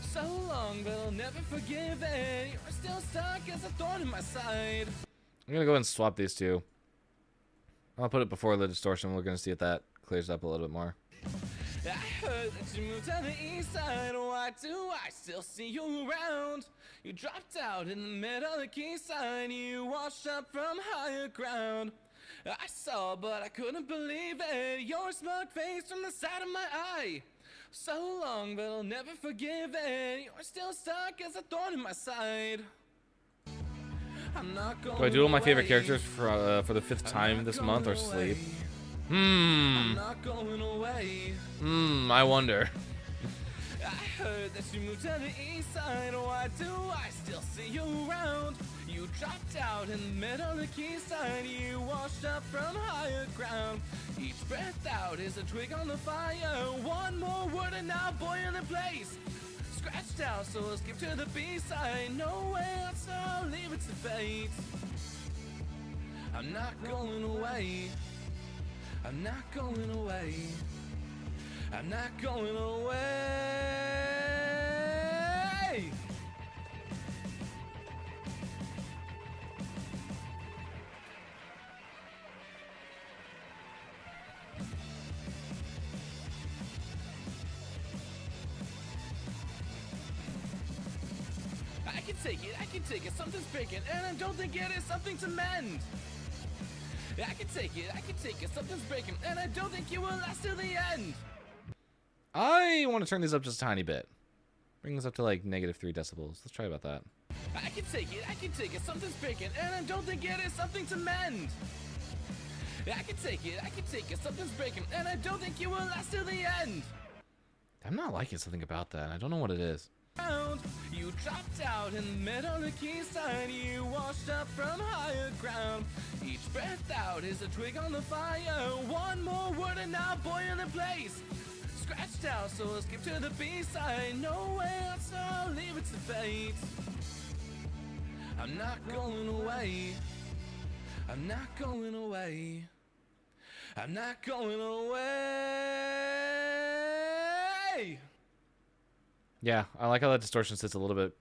So long, but I'll never forgive it. You're still stuck as a thorn in my side. I'm going to go ahead and swap these two. I'll put it before the distortion. We're going to see if that clears up a little bit more. I heard that you moved to the east side. Why do I still see you around? You dropped out in the middle of the key sign. You washed up from higher ground. I saw, but I couldn't believe it. Your smug face from the side of my eye. So long, but I'll never forgive it. You're still stuck as a thorn in my side. I'm not going Do I doodle my favorite away. characters for the 5th time this month or sleep? I'm not going away. I wonder. I heard that you moved to the east side. Why do I still see you around? You dropped out in the middle of the key sign. You washed up from higher ground. Each breath out is a twig on the fire. One more word and now boiling in place. Scratched out, so I'll skip to the B-side. No way out, so I'll leave it to fate. I'm not going away. I'm not going away. I'm not going away. I can take it, something's breaking, and I don't think it is something to mend. I can take it, something's breaking, and I don't think it will last till the end. I want to turn these up just a tiny bit. Bring this up to like -3 decibels. Let's try about that. I can take it, something's breaking, and I don't think it is something to mend. I can take it, something's breaking, and I don't think it will last till the end. I'm not liking something about that. I don't know what it is. You dropped out in the middle of the key sign. You washed up from higher ground. Each breath out is a twig on the fire. One more word and now boiling in place. Scratched out, so I'll skip to the B-side. No way out, so I'll leave it to fate. I'm not going away. I'm not going away. I'm not going away. Yeah, I like how that distortion sits a little bit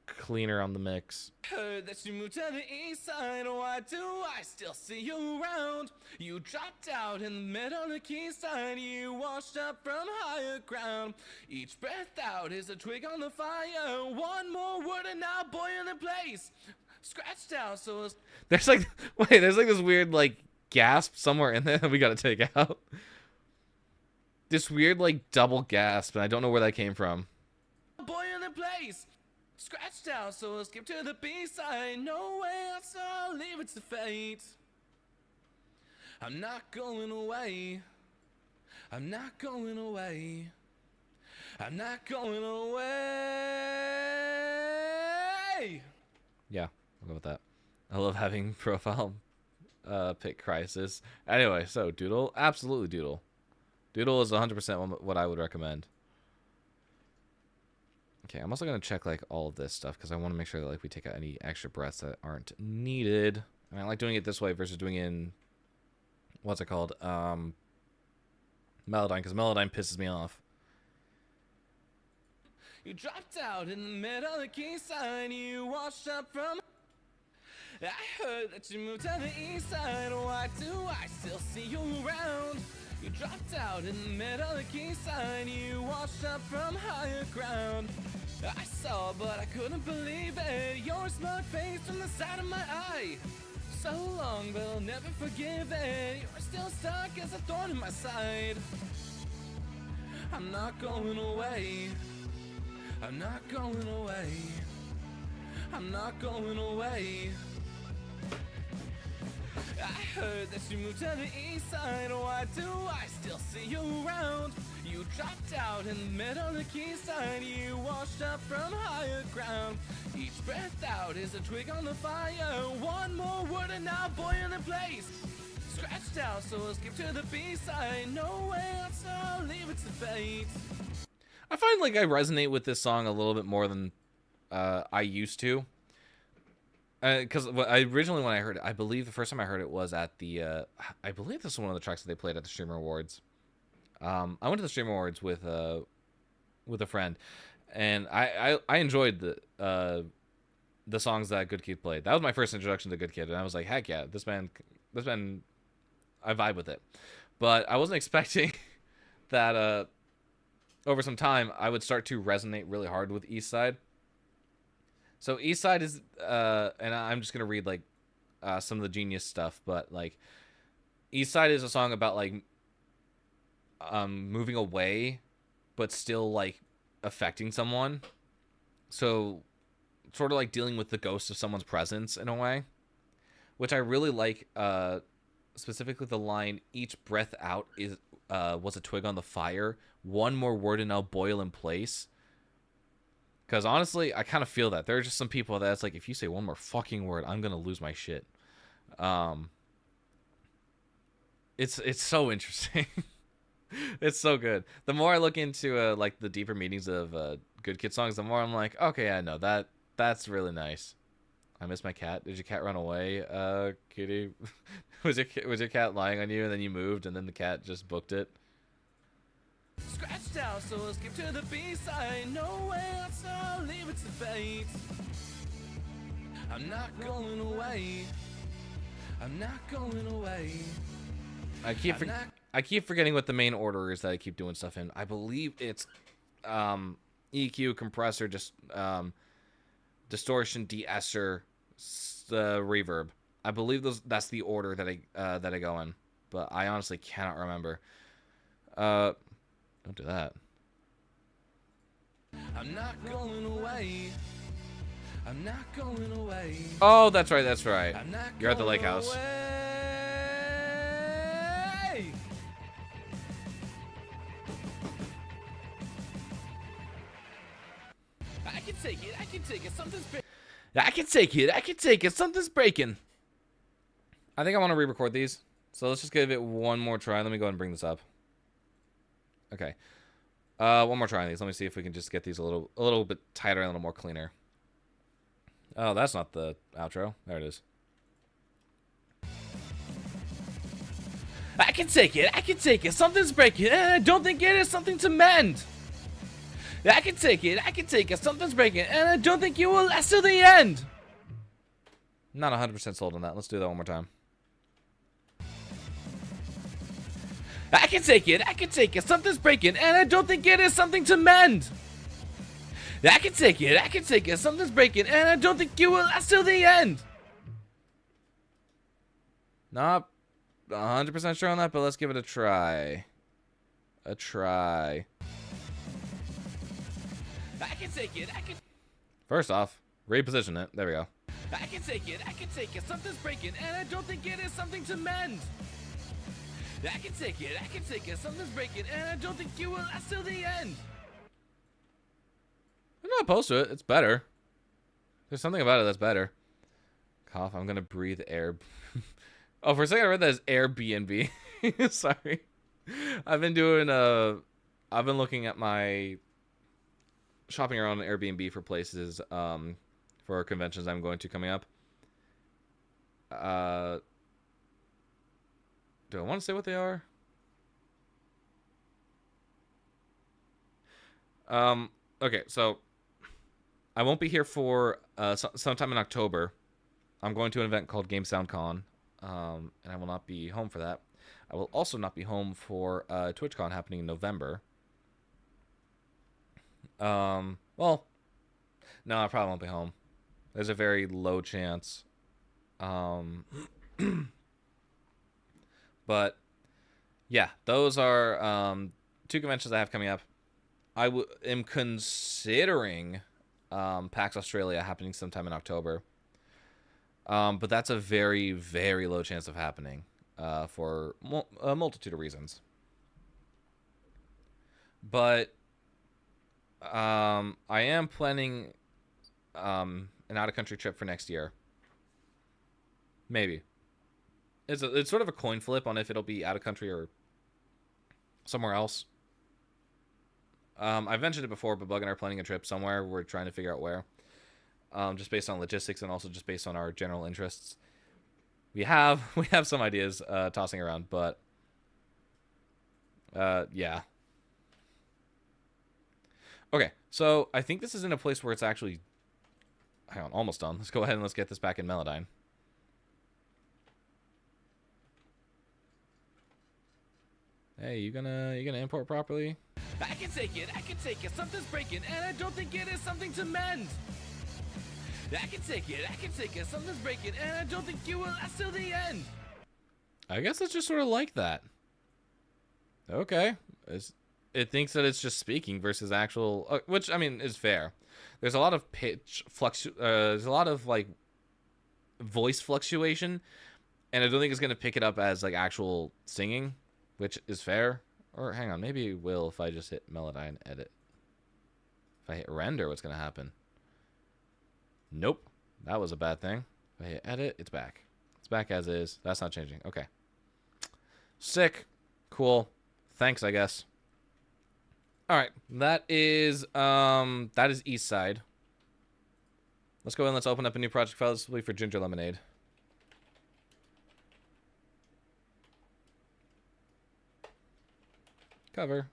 cleaner on the mix. Heard that you moved to the east side. Why do I still see you around? You dropped out in the middle of the key sign. You washed up from higher ground. Each breath out is a twig on the fire. One more word and now boiling in place. Scratched out, so it's... There's like, wait, there's like this weird like gasp somewhere in there that we gotta take out. This weird like double gasp, and I don't know where that came from. boiling in place. Scratched out, so I'll skip to the B-side. No way out, so I'll leave it to fate. I'm not going away. I'm not going away. I'm not going away. Yeah, I'll go with that. I love having profile pick Crisis. Anyway, so Doodle, absolutely Doodle. Doodle is 100% what I would recommend. Okay, I'm also going to check like all of this stuff because I want to make sure that like we take out any extra breaths that aren't needed. And I like doing it this way versus doing it in, what's it called? Melodyne, because Melodyne pisses me off. You dropped out in the middle of the key sign. You washed up from... I heard that you moved to the east side. Why do I still see you around? You dropped out in the middle of the key sign. You washed up from higher ground. I saw, but I couldn't believe it. Your smug face from the side of my eye. So long, but I'll never forgive it. You're still stuck as a thorn in my side. I'm not going away. I'm not going away. I'm not going away. I heard that you moved to the east side. Why do I still see you around? You dropped out in the middle of the quayside. You washed up from higher ground. Each breath out is a twig on the fire. One more word and now boiling in place. Scratched out, so I'll skip to the B-side. No way else, so I'll leave it to fate. I find like I resonate with this song a little bit more than I used to. Because originally when I heard it, I believe the first time I heard it was at the, I believe this was one of the tracks that they played at the Streamer Awards. I went to the Streamer Awards with a friend, and I enjoyed the songs that Good Kid played. That was my first introduction to Good Kid, and I was like, heck yeah, this band, I vibe with it. But I wasn't expecting that over some time I would start to resonate really hard with East Side. So East Side is, and I'm just gonna read like some of the Genius stuff, but like East Side is a song about like moving away, but still like affecting someone. So sort of like dealing with the ghost of someone's presence in a way, which I really like. Specifically the line, "Each breath out is was a twig on the fire. One more word and I'll boil in place." Because honestly, I kind of feel that. There are just some people that's like, if you say one more fucking word, I'm going to lose my shit. It's so interesting. It's so good. The more I look into like the deeper meanings of Good Kid songs, the more I'm like, okay, I know that's really nice. I miss my cat. Did your cat run away, kitty? was your cat lying on you and then you moved and then the cat just booked it? Scratched out, so I'll skip to the B-side. No way else, I'll leave it to fate. I'm not going away. I'm not going away. I keep forgetting what the main order is that I keep doing stuff in. I believe it's EQ, compressor, just distortion, de-esser, reverb. I believe that's the order that I go in, but I honestly cannot remember. Don't do that. I'm not going away. I'm not going away. Oh, that's right. That's right. You're at the lake house. I can take it. I can take it. Something's breaking. I can take it. I can take it. Something's breaking. I think I want to re-record these. So let's just give it one more try. Let me go ahead and bring this up. Okay. One more try on these. Let me see if we can just get these a little bit tighter and a little more cleaner. Oh, that's not the outro. There it is. I can take it. I can take it. Something's breaking. And I don't think it is something to mend. I can take it. I can take it. Something's breaking. And I don't think you will last till the end. Not 100% sold on that. Let's do that one more time. I can take it. I can take it. Something's breaking. And I don't think it is something to mend. I can take it. I can take it. Something's breaking. And I don't think you will last till the end. Not 100% sure on that, but let's give it a try. A try. I can take it. I can. First off, reposition it. There we go. I can take it. I can take it. Something's breaking, and I don't think it is something to mend. I can take it. I can take it. Something's breaking, and I don't think you will last till the end. I'm not opposed to it. It's better. There's something about it that's better. Cough. I'm gonna breathe air. Oh, for a second I read that as Airbnb. Sorry. I've been looking at my shopping around on Airbnb for places for conventions I'm going to coming up. Do I want to say what they are? Okay, so I won't be here for sometime in October. I'm going to an event called Game Sound Con, and I will not be home for that. I will also not be home for TwitchCon happening in November. Well, no, I probably won't be home. There's a very low chance. But yeah, those are two conventions I have coming up. I am considering PAX Australia happening sometime in October. But that's a very, very low chance of happening for a multitude of reasons. But I am planning an out-of-country trip for next year. Maybe. It's sort of a coin flip on if it'll be out-of-country or somewhere else. I've mentioned it before, but Bug and I are planning a trip somewhere. We're trying to figure out where. Just based on logistics and also just based on our general interests. We have some ideas tossing around, but yeah. Okay, so I think this is in a place where it's actually, hang on, almost done. Let's go ahead and let's get this back in Melodyne. Hey, you gonna import properly? I can take it, something's breaking, and I don't think it is something to mend. I can take it, something's breaking, and I don't think you will last till the end. I guess it's just sort of like that. Okay. It thinks that it's just speaking versus actual, which, I mean, is fair. There's a lot of pitch there's a lot of, like, voice fluctuation, and I don't think it's going to pick it up as, like, actual singing, which is fair. Or, hang on, maybe it will if I just hit Melodyne edit. If I hit render, what's going to happen? Nope. That was a bad thing. If I hit edit, it's back. It's back as is. That's not changing. Okay. Sick. Cool. Thanks, I guess. All right. That is East Side. Let's go and let's open up a new project file. This will be for Ginger Lemonade. Cover.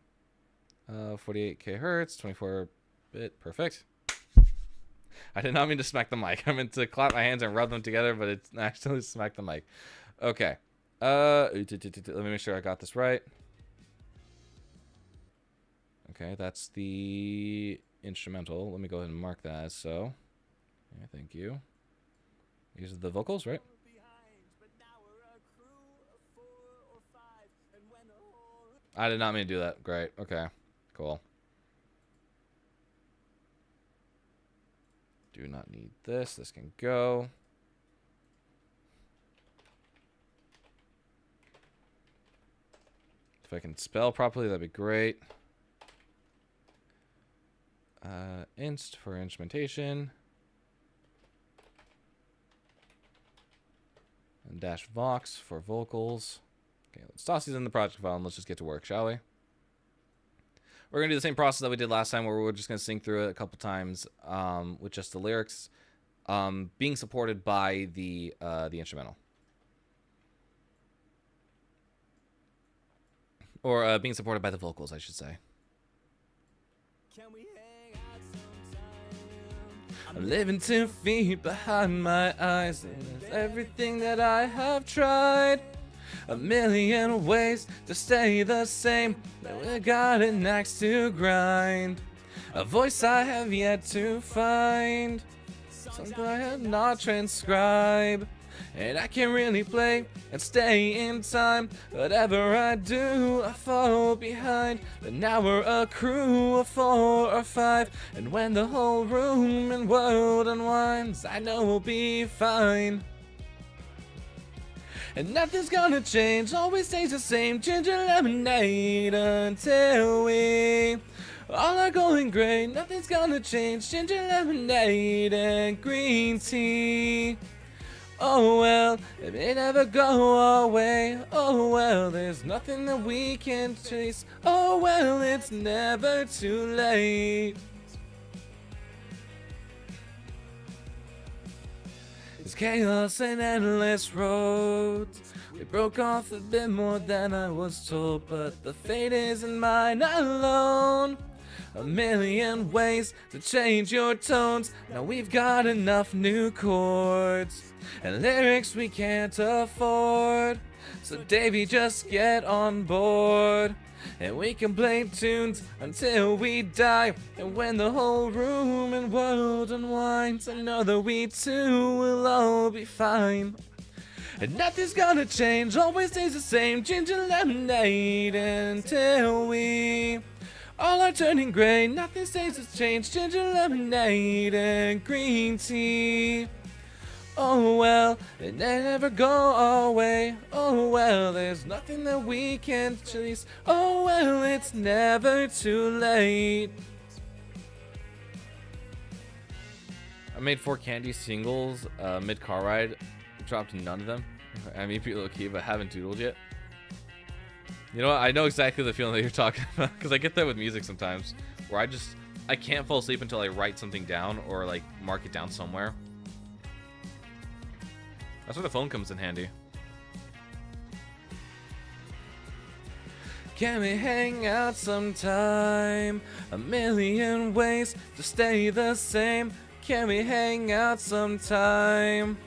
48k hertz, 24-bit. Perfect. I did not mean to smack the mic. I meant to clap my hands and rub them together, but it's actually smack the mic. Okay. Let me make sure I got this right. Okay, that's the instrumental. Let me go ahead and mark that as so. Yeah, thank you. These are the vocals, right? I did not mean to do that. Great. Okay. Cool. Do not need this. This can go. If I can spell properly, that'd be great. Inst for instrumentation. And dash vox for vocals. Okay, let's toss these in the project file and let's just get to work, shall we? We're going to do the same process that we did last time where we're just going to sing through it a couple times with just the lyrics being supported by the instrumental. Or being supported by the vocals, I should say. Can we hang out sometime? I'm living 2 feet behind my eyes, and it's everything that I have tried. A million ways to stay the same, but we got an axe to grind. A voice I have yet to find, something I have not transcribed. And I can't really play and stay in time. Whatever I do, I fall behind. But now we're a crew of 4 or 5, and when the whole room and world unwinds, I know we'll be fine. And nothing's gonna change, always stays the same. Ginger lemonade until we all are going gray. Nothing's gonna change, ginger lemonade and green tea. Oh well, it may never go away. Oh well, there's nothing that we can chase. Oh well, it's never too late. It's chaos and endless roads. We broke off a bit more than I was told, but the fate isn't mine alone. A million ways to change your tones. Now we've got enough new chords and lyrics we can't afford. So Davey, just get on board, and we can play tunes until we die. And when the whole room and world unwinds, I know that we too will all be fine. And nothing's gonna change, always stays the same. Ginger lemonade until we all are turning gray. Nothing stays the same. Ginger lemonade and green tea. Oh well, they never go away. Oh well, there's nothing that we can't chase. Oh well, it's never too late. I made 4 candy singles mid car ride. Dropped none of them. I mean, pretty low key, but haven't doodled yet. You know what? I know exactly the feeling that you're talking about because I get that with music sometimes, where I can't fall asleep until I write something down or like mark it down somewhere. That's where the phone comes in handy. Can we hang out sometime? A million ways to stay the same. Can we hang out sometime?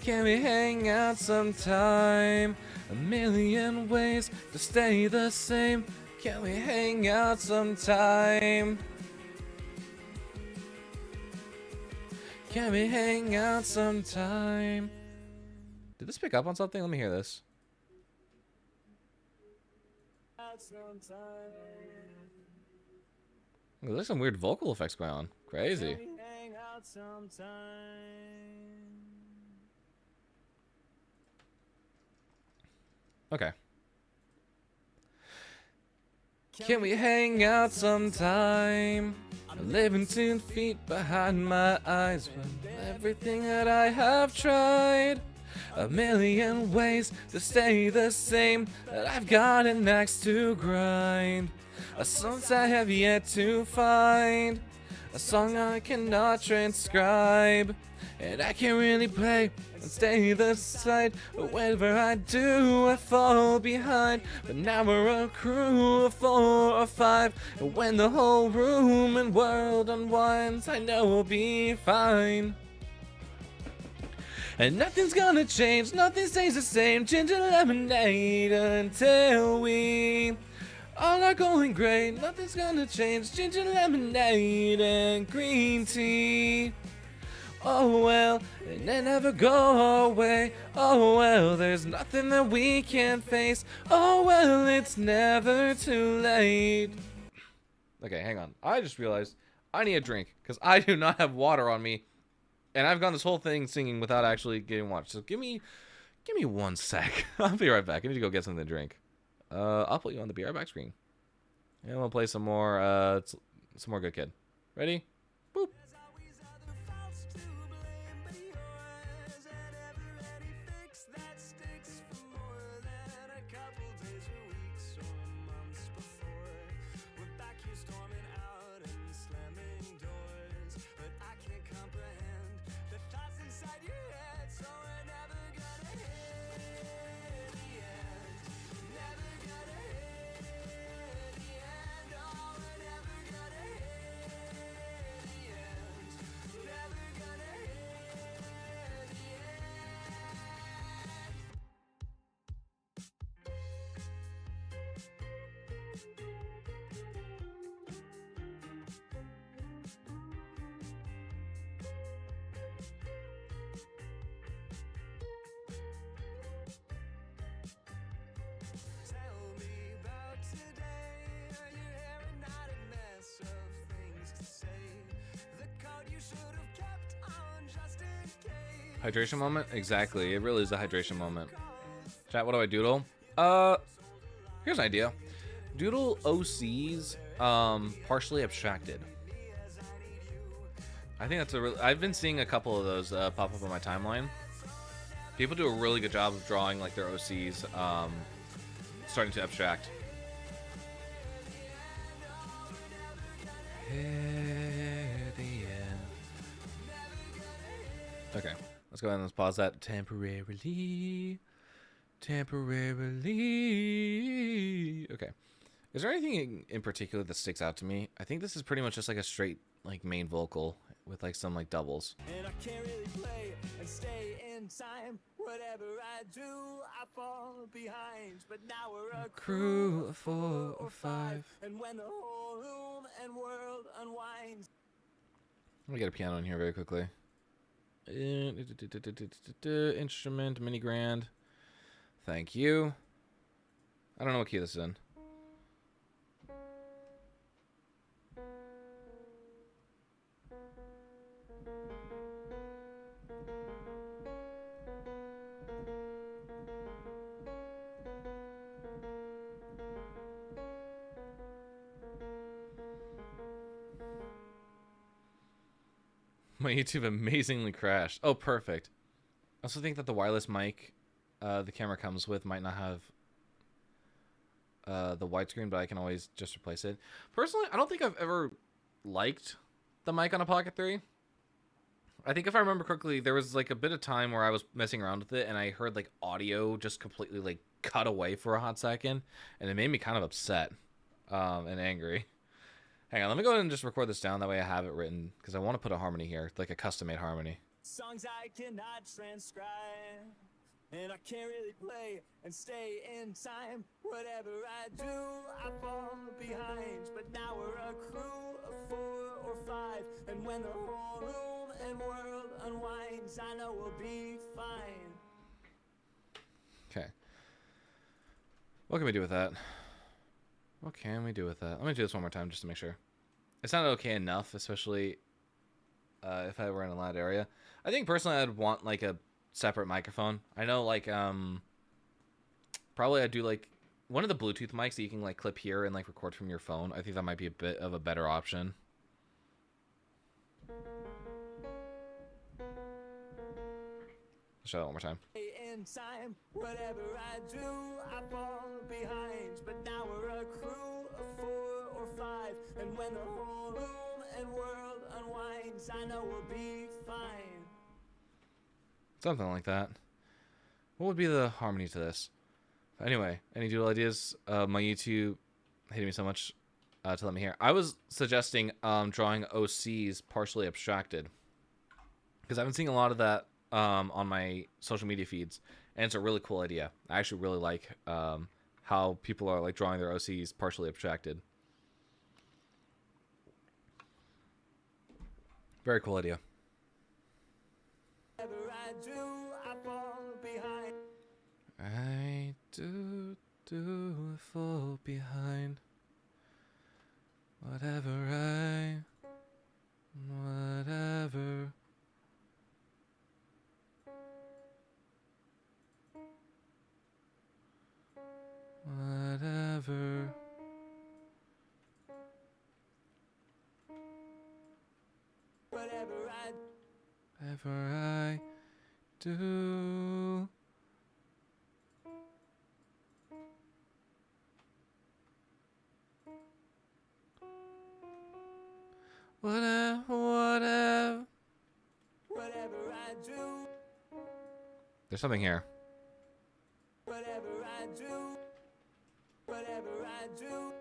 Can we hang out sometime? A million ways to stay the same. Can we hang out sometime? Can we hang out sometime? Did this pick up on something? Let me hear this. Ooh, there's some weird vocal effects going on. Crazy. Okay. Can we hang out sometime? Living 2 feet behind my eyes from everything that I have tried. A million ways to stay the same, that I've got an axe to grind. A song I have yet to find, a song I cannot transcribe. And I can't really play and stay the side, but whenever I do, I fall behind. But now we're a crew of 4 or 5, and when the whole room and world unwinds, I know we'll be fine. And nothing's gonna change, nothing stays the same. Ginger lemonade until we all are going great. Nothing's gonna change, ginger lemonade and green tea. Oh well, and they never go away. Oh well, there's nothing that we can't face. Oh well, it's never too late. Okay, hang on. I just realized I need a drink because I do not have water on me, and I've gone this whole thing singing without actually getting water. So give me 1 sec. I'll be right back. I need to go get something to drink. I'll put you on the BR back screen, and we'll play some more Good Kid. Ready? Boop. Hydration moment? Exactly. It really is a hydration moment. Chat, what do I doodle? Here's an idea. Doodle OCs, partially abstracted. I think that's I've been seeing a couple of those pop up on my timeline. People do a really good job of drawing like their OCs, starting to abstract. Okay. Let's go ahead and let's pause that temporarily. Okay. Is there anything in particular that sticks out to me? I think this is pretty much just like a straight like main vocal with like some like doubles. And I can't really play and stay in time. Whatever I do, I fall behind. But now we're a crew of 4 or 5. And when the whole room and world unwinds. Let me get a piano in here very quickly. Instrument, mini grand. Thank you. I don't know what key this is in. My YouTube amazingly crashed. Oh, perfect. I also think that the wireless mic the camera comes with might not have the widescreen, but I can always just replace it. Personally, I don't think I've ever liked the mic on a Pocket 3. I think if I remember correctly, there was like a bit of time where I was messing around with it and I heard like audio just completely like cut away for a hot second, and it made me kind of upset and angry. Hang on, let me go ahead and just record this down. That way I have it written, because I want to put a harmony here, like a custom-made harmony. Songs I cannot transcribe, and I can't really play and stay in time. Whatever I do, I fall behind. But now we're a crew of 4 or 5, and when the whole room and world unwinds, I know we'll be fine. Okay. What can we do with that? What can we do with that? Let me do this one more time just to make sure. It sounded okay enough, especially if I were in a loud area. I think personally I'd want like a separate microphone. I know like probably I'd do like one of the Bluetooth mics that you can like clip here and like record from your phone. I think that might be a bit of a better option. Let's try that one more time. In time, whatever I do, I fall behind. But now we're a crew of 4 or 5, and when the whole room and world unwinds, I know we'll be fine. Something like that. What would be the harmony to this? Anyway, any doodle ideas? My YouTube hated me so much to let me hear. I was suggesting drawing OCs partially abstracted, because I've been seeing a lot of that on my social media feeds, and it's a really cool idea. I actually really like how people are like drawing their OCs partially abstracted. Very cool idea. Whatever I do, I fall behind. I do fall behind. Whatever. Whatever. Whatever I do. Whatever. Whatever I do, There's something here. whatever I do, whatever I do.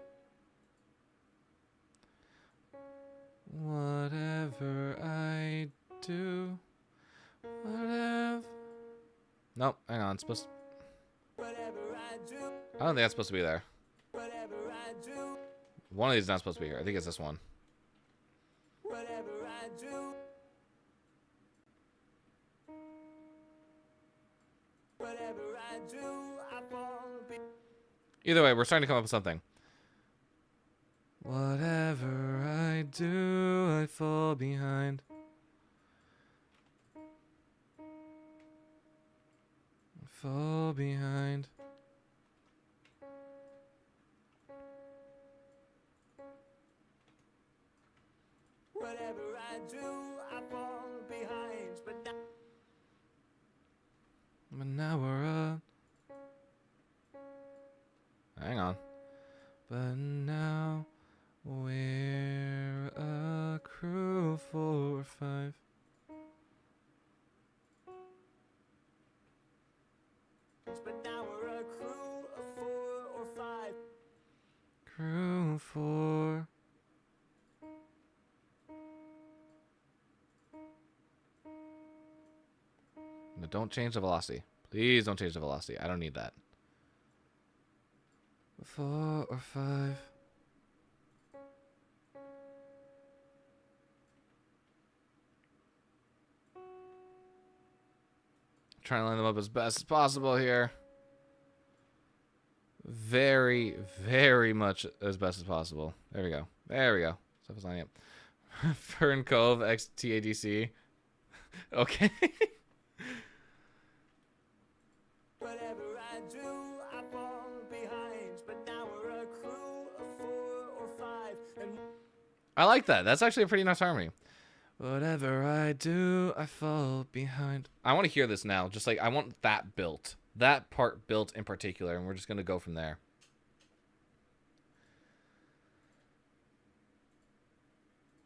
Whatever I do. Whatever. Nope, hang on. It's supposed to... Whatever I do, I don't think that's supposed to be there. whatever I do, One of these is not supposed to be here. I think it's this one. whatever I do. Whatever I do, I fall behind. Either way, we're starting to come up with something. Whatever I do, I fall behind. Fall behind. Whatever I do, I fall behind. But now we're hang on. But now we're a crew of 4 or 5. But now we're a crew of 4 or 5. Crew of 4. No, don't change the velocity. Please don't change the velocity. I don't need that. 4 or 5. Trying to line them up as best as possible here. Very, very much as best as possible. There we go. There we go. Stuff is lining up. Fern Cove XTADC. Okay. Whatever I do, I fall behind. But now we're a crew of 4 or 5. And I like that. That's actually a pretty nice harmony. Whatever I do, I fall behind. I want to hear this now. Just like, I want that built. That part built in particular. And we're just going to go from there.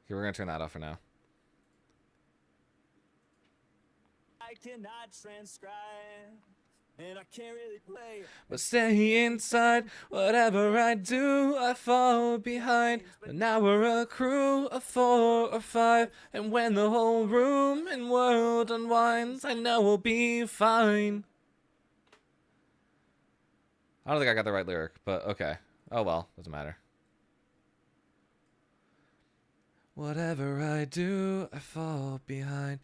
Okay, we're going to turn that off for now. I cannot transcribe. And I can't really play. But stay inside. Whatever I do, I fall behind. But now we're a crew of 4 or 5. And when the whole room and world unwinds, I know we'll be fine. I don't think I got the right lyric, but okay. Oh well, doesn't matter. Whatever I do, I fall behind.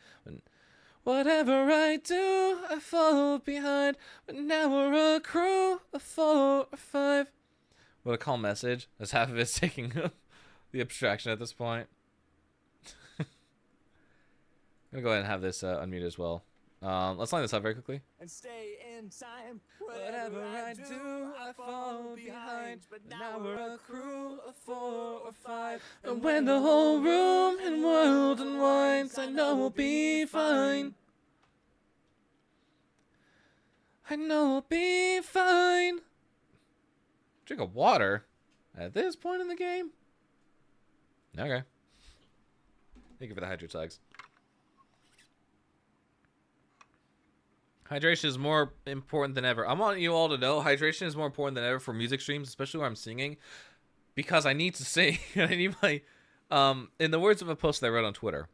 Whatever I do, I fall behind. But now we're a crew of 4 or 5. What a calm message, as half of it's taking the abstraction at this point. I'm gonna go ahead and have this unmute as well. Let's line this up very quickly. And stay in time. Whatever I do, I fall behind. But now we're a crew of 4 or 5. And when the whole room and world unwinds, I know we'll be fine. I know we'll be fine. Drink of water at this point in the game? Okay. Thank you for the hydrate tags. Hydration is more important than ever. I want you all to know hydration is more important than ever for music streams, especially where I'm singing, because I need to sing. I need my, in the words of a post that I wrote on Twitter,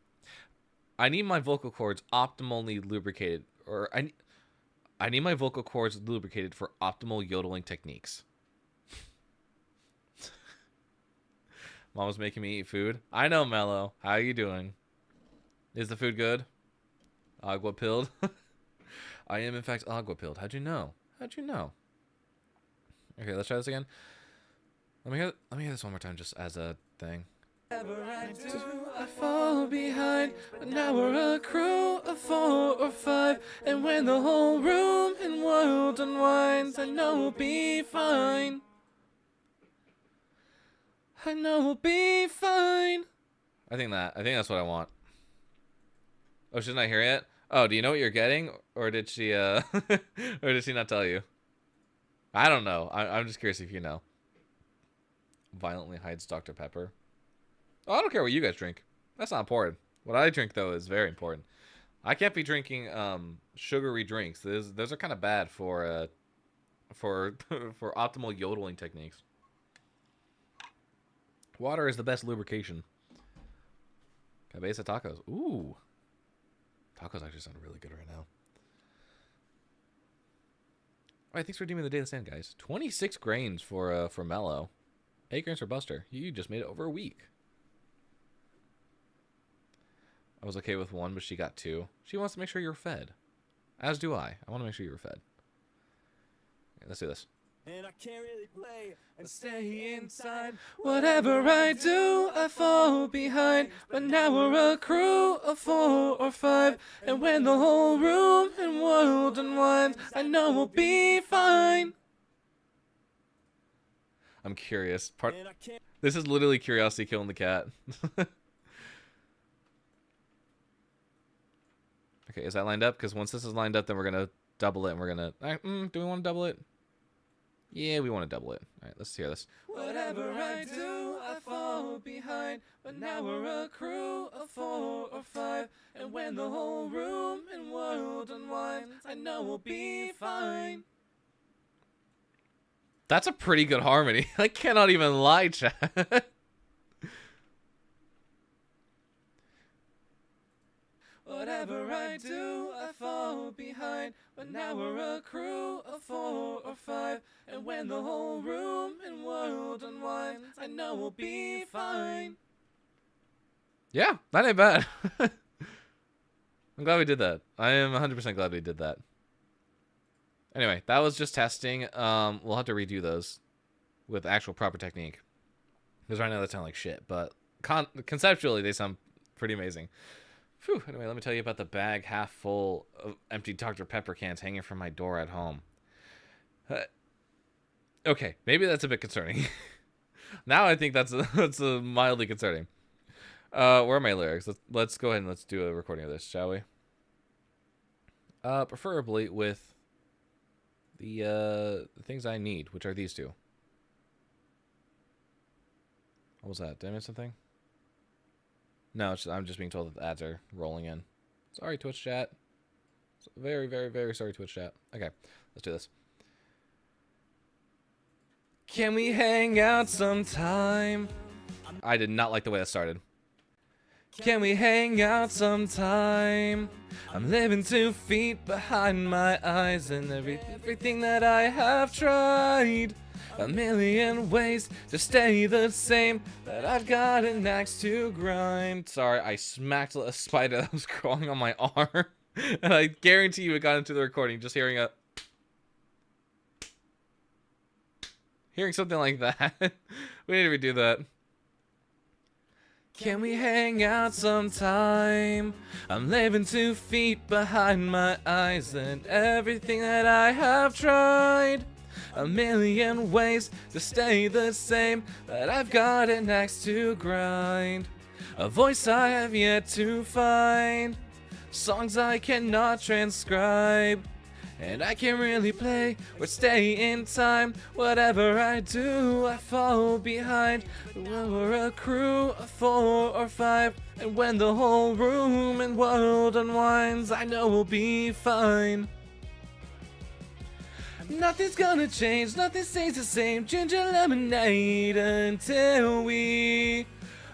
I need my vocal cords optimally lubricated, or I need my vocal cords lubricated for optimal yodeling techniques. Mama's making me eat food. I know, Mello. How are you doing? Is the food good? Agua pilled. I am in fact agua pilled. How'd you know? How'd you know? Okay, let's try this again. Let me hear this one more time, just as a thing. Whatever I do, I fall behind. But now we're a crew of 4 or 5. And when the whole room and world unwinds, I know we'll be fine. I know we'll be fine. I think that's what I want. Oh, she's not here yet? Oh, do you know what you're getting? Or did she, or did she not tell you? I don't know. I'm just curious if you know. Violently hides Dr. Pepper. Oh, I don't care what you guys drink. That's not important. What I drink, though, is very important. I can't be drinking sugary drinks. Those are kind of bad for optimal yodeling techniques. Water is the best lubrication. Cabeza tacos. Ooh. Tacos actually sound really good right now. Alright, thanks for redeeming the Day of the Sand, guys. 26 grains for Mello. 8 grains for Buster. You just made it over a week. I was okay with 1, but she got 2. She wants to make sure you're fed. As do I. I want to make sure you're fed. Okay, let's do this. And I can't really play and Stay inside. Whatever I do, I fall behind. But now we're a crew of 4 or 5. And when the whole room and world unwinds, I know we'll be fine. I'm curious. This is literally curiosity killing the cat. Okay, is that lined up? Because once this is lined up, then we're going to double it. And we're going to... do we want to double it? Yeah, we want to double it. All right, let's hear this. Whatever I do, I fall behind. But now we're a crew of 4 or 5. And when the whole room and world unwinds, I know we'll be fine. That's a pretty good harmony. I cannot even lie, chat. Whatever I do, I fall behind. But now we're a crew of 4 or 5. And when the whole room and world unwinds, I know we'll be fine. Yeah, that ain't bad. I'm glad we did that. I am 100% glad we did that. Anyway, that was just testing. We'll have to redo those with actual proper technique. Because right now they sound like shit. But conceptually they sound pretty amazing. Phew. Anyway, let me tell you about the bag half full of empty Dr. Pepper cans hanging from my door at home. Okay, maybe that's a bit concerning. Now I think that's mildly concerning. Where are my lyrics? Let's go ahead and let's do a recording of this, shall we? Preferably with the things I need, which are these two. What was that? Did I miss something? No, I'm just being told that the ads are rolling in. Sorry, Twitch chat. Very, very, very sorry, Twitch chat. Okay, let's do this. Can we hang out sometime? I did not like the way that started. Can we hang out sometime? I'm living 2 feet behind my eyes, and everything that I have tried. A million ways to stay the same, but I've got an axe to grind. Sorry, I smacked a spider that was crawling on my arm. And I guarantee you it got into the recording just hearing something like that. We need to redo that. Can we hang out sometime? I'm living 2 feet behind my eyes, and everything that I have tried. A million ways to stay the same, but I've got an axe to grind. A voice I have yet to find, songs I cannot transcribe. And I can't really play or stay in time. Whatever I do, I fall behind. We're a crew of 4 or 5, and when the whole room and world unwinds, I know we'll be fine. Nothing's gonna change, nothing stays the same. Ginger lemonade until we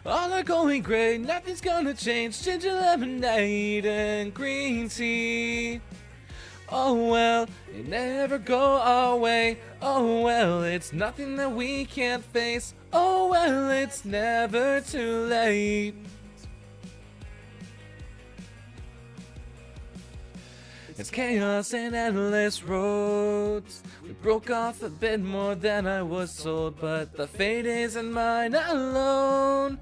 all are going great. Nothing's gonna change, ginger lemonade and green tea. Oh well, it never go our way. Oh well, it's nothing that we can't face. Oh well, it's never too late. It's chaos and endless roads. We broke off a bit more than I was told, but the fate isn't mine alone.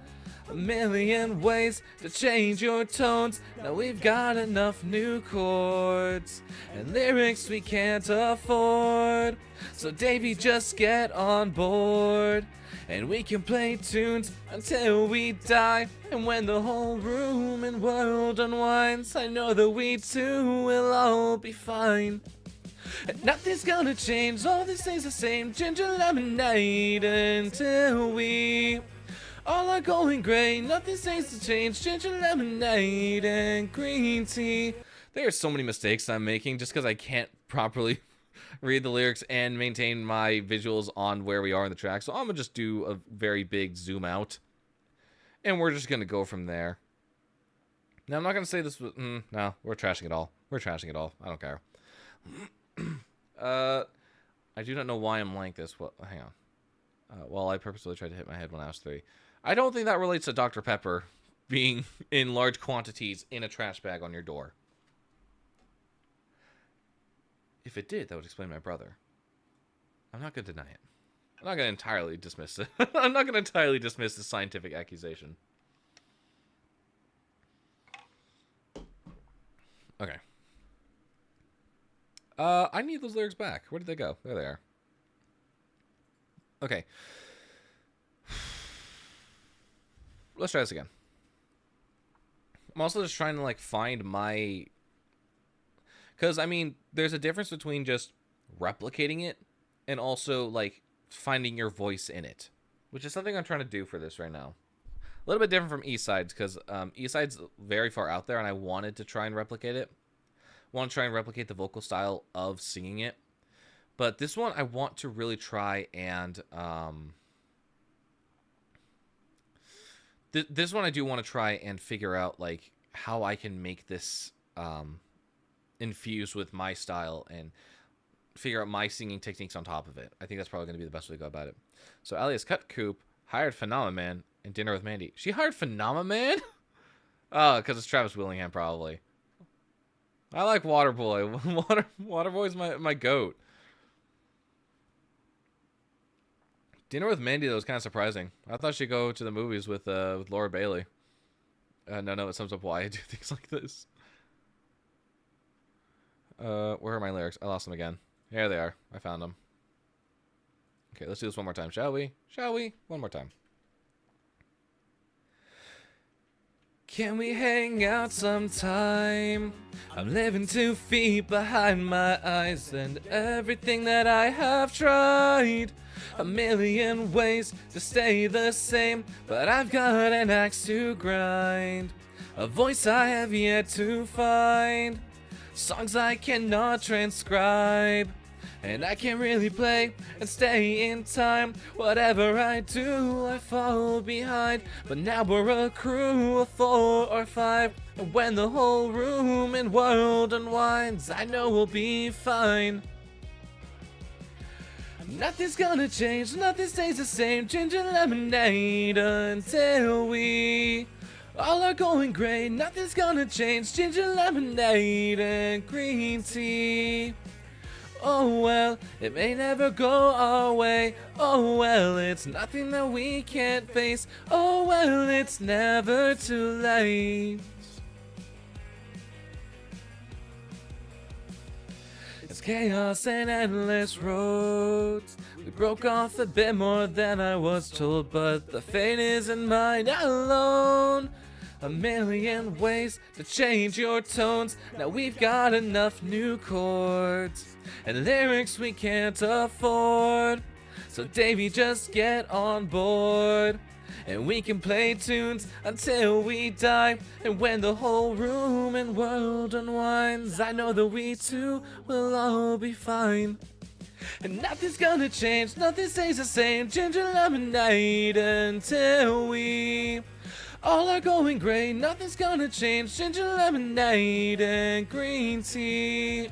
A million ways to change your tones. Now we've got enough new chords and lyrics we can't afford. So Davey, just get on board, and we can play tunes until we die. And when the whole room and world unwinds, I know that we too will all be fine. And nothing's gonna change, all this stays the same. Ginger lemonade until we all are going great. Nothing stays to change. Ginger lemonade and green tea. There are so many mistakes I'm making just because I can't properly read the lyrics and maintain my visuals on where we are in the track. So I'm gonna just do a very big zoom out, and we're just gonna go from there. Now I'm not gonna say this was no, we're trashing it all. We're trashing it all. I don't care. I do not know why I'm like this. Well, hang on. Well, I purposely tried to hit my head when I was 3. I don't think that relates to Dr. Pepper being in large quantities in a trash bag on your door. If it did, that would explain my brother. I'm not going to deny it. I'm not going to entirely dismiss it. I'm not going to entirely dismiss the scientific accusation. Okay. I need those lyrics back. Where did they go? There they are. Okay. Let's try this again. I'm also just trying to, like, find my... Because, I mean, there's a difference between just replicating it and also, like, finding your voice in it, which is something I'm trying to do for this right now. A little bit different from Eastside's, because Eastside's very far out there, and I wanted to try and replicate it. I want to try and replicate the vocal style of singing it. But this one, I want to really try and... this one, I do want to try and figure out, like, how I can make this... infused with my style and figure out my singing techniques on top of it. I think that's probably going to be the best way to go about it. So Alias Cut Coop hired Phenomenon and Dinner with Mandy. She hired Phenomenon? Oh, because it's Travis Willingham, probably. I like Waterboy. Waterboy's my goat. Dinner with Mandy, though, was kind of surprising. I thought she'd go to the movies with Laura Bailey. No, it sums up why I do things like this. Where are my lyrics? I lost them again. Here they are. I found them. Okay, let's do this one more time, shall we? Shall we? One more time. Can we hang out sometime? I'm living 2 feet behind my eyes, and everything that I have tried. A million ways to stay the same, but I've got an axe to grind. A voice I have yet to find. Songs I cannot transcribe. And I can't really play and stay in time. Whatever I do, I fall behind. But now we're a crew of 4 or 5. And when the whole room and world unwinds, I know we'll be fine. Nothing's gonna change, nothing stays the same. Ginger lemonade until we all are going great. Nothing's gonna change. Ginger lemonade and green tea. Oh well, it may never go our way. Oh well, it's nothing that we can't face. Oh well, it's never too late. It's chaos and endless roads. We broke off a bit more than I was told, but the fate isn't mine alone. A million ways to change your tones. Now we've got enough new chords and lyrics we can't afford. So Davey, just get on board, and we can play tunes until we die. And when the whole room and world unwinds, I know that we two will all be fine. And nothing's gonna change, nothing stays the same. Ginger lemonade until we all are going great. Nothing's gonna change. Ginger lemonade and green tea.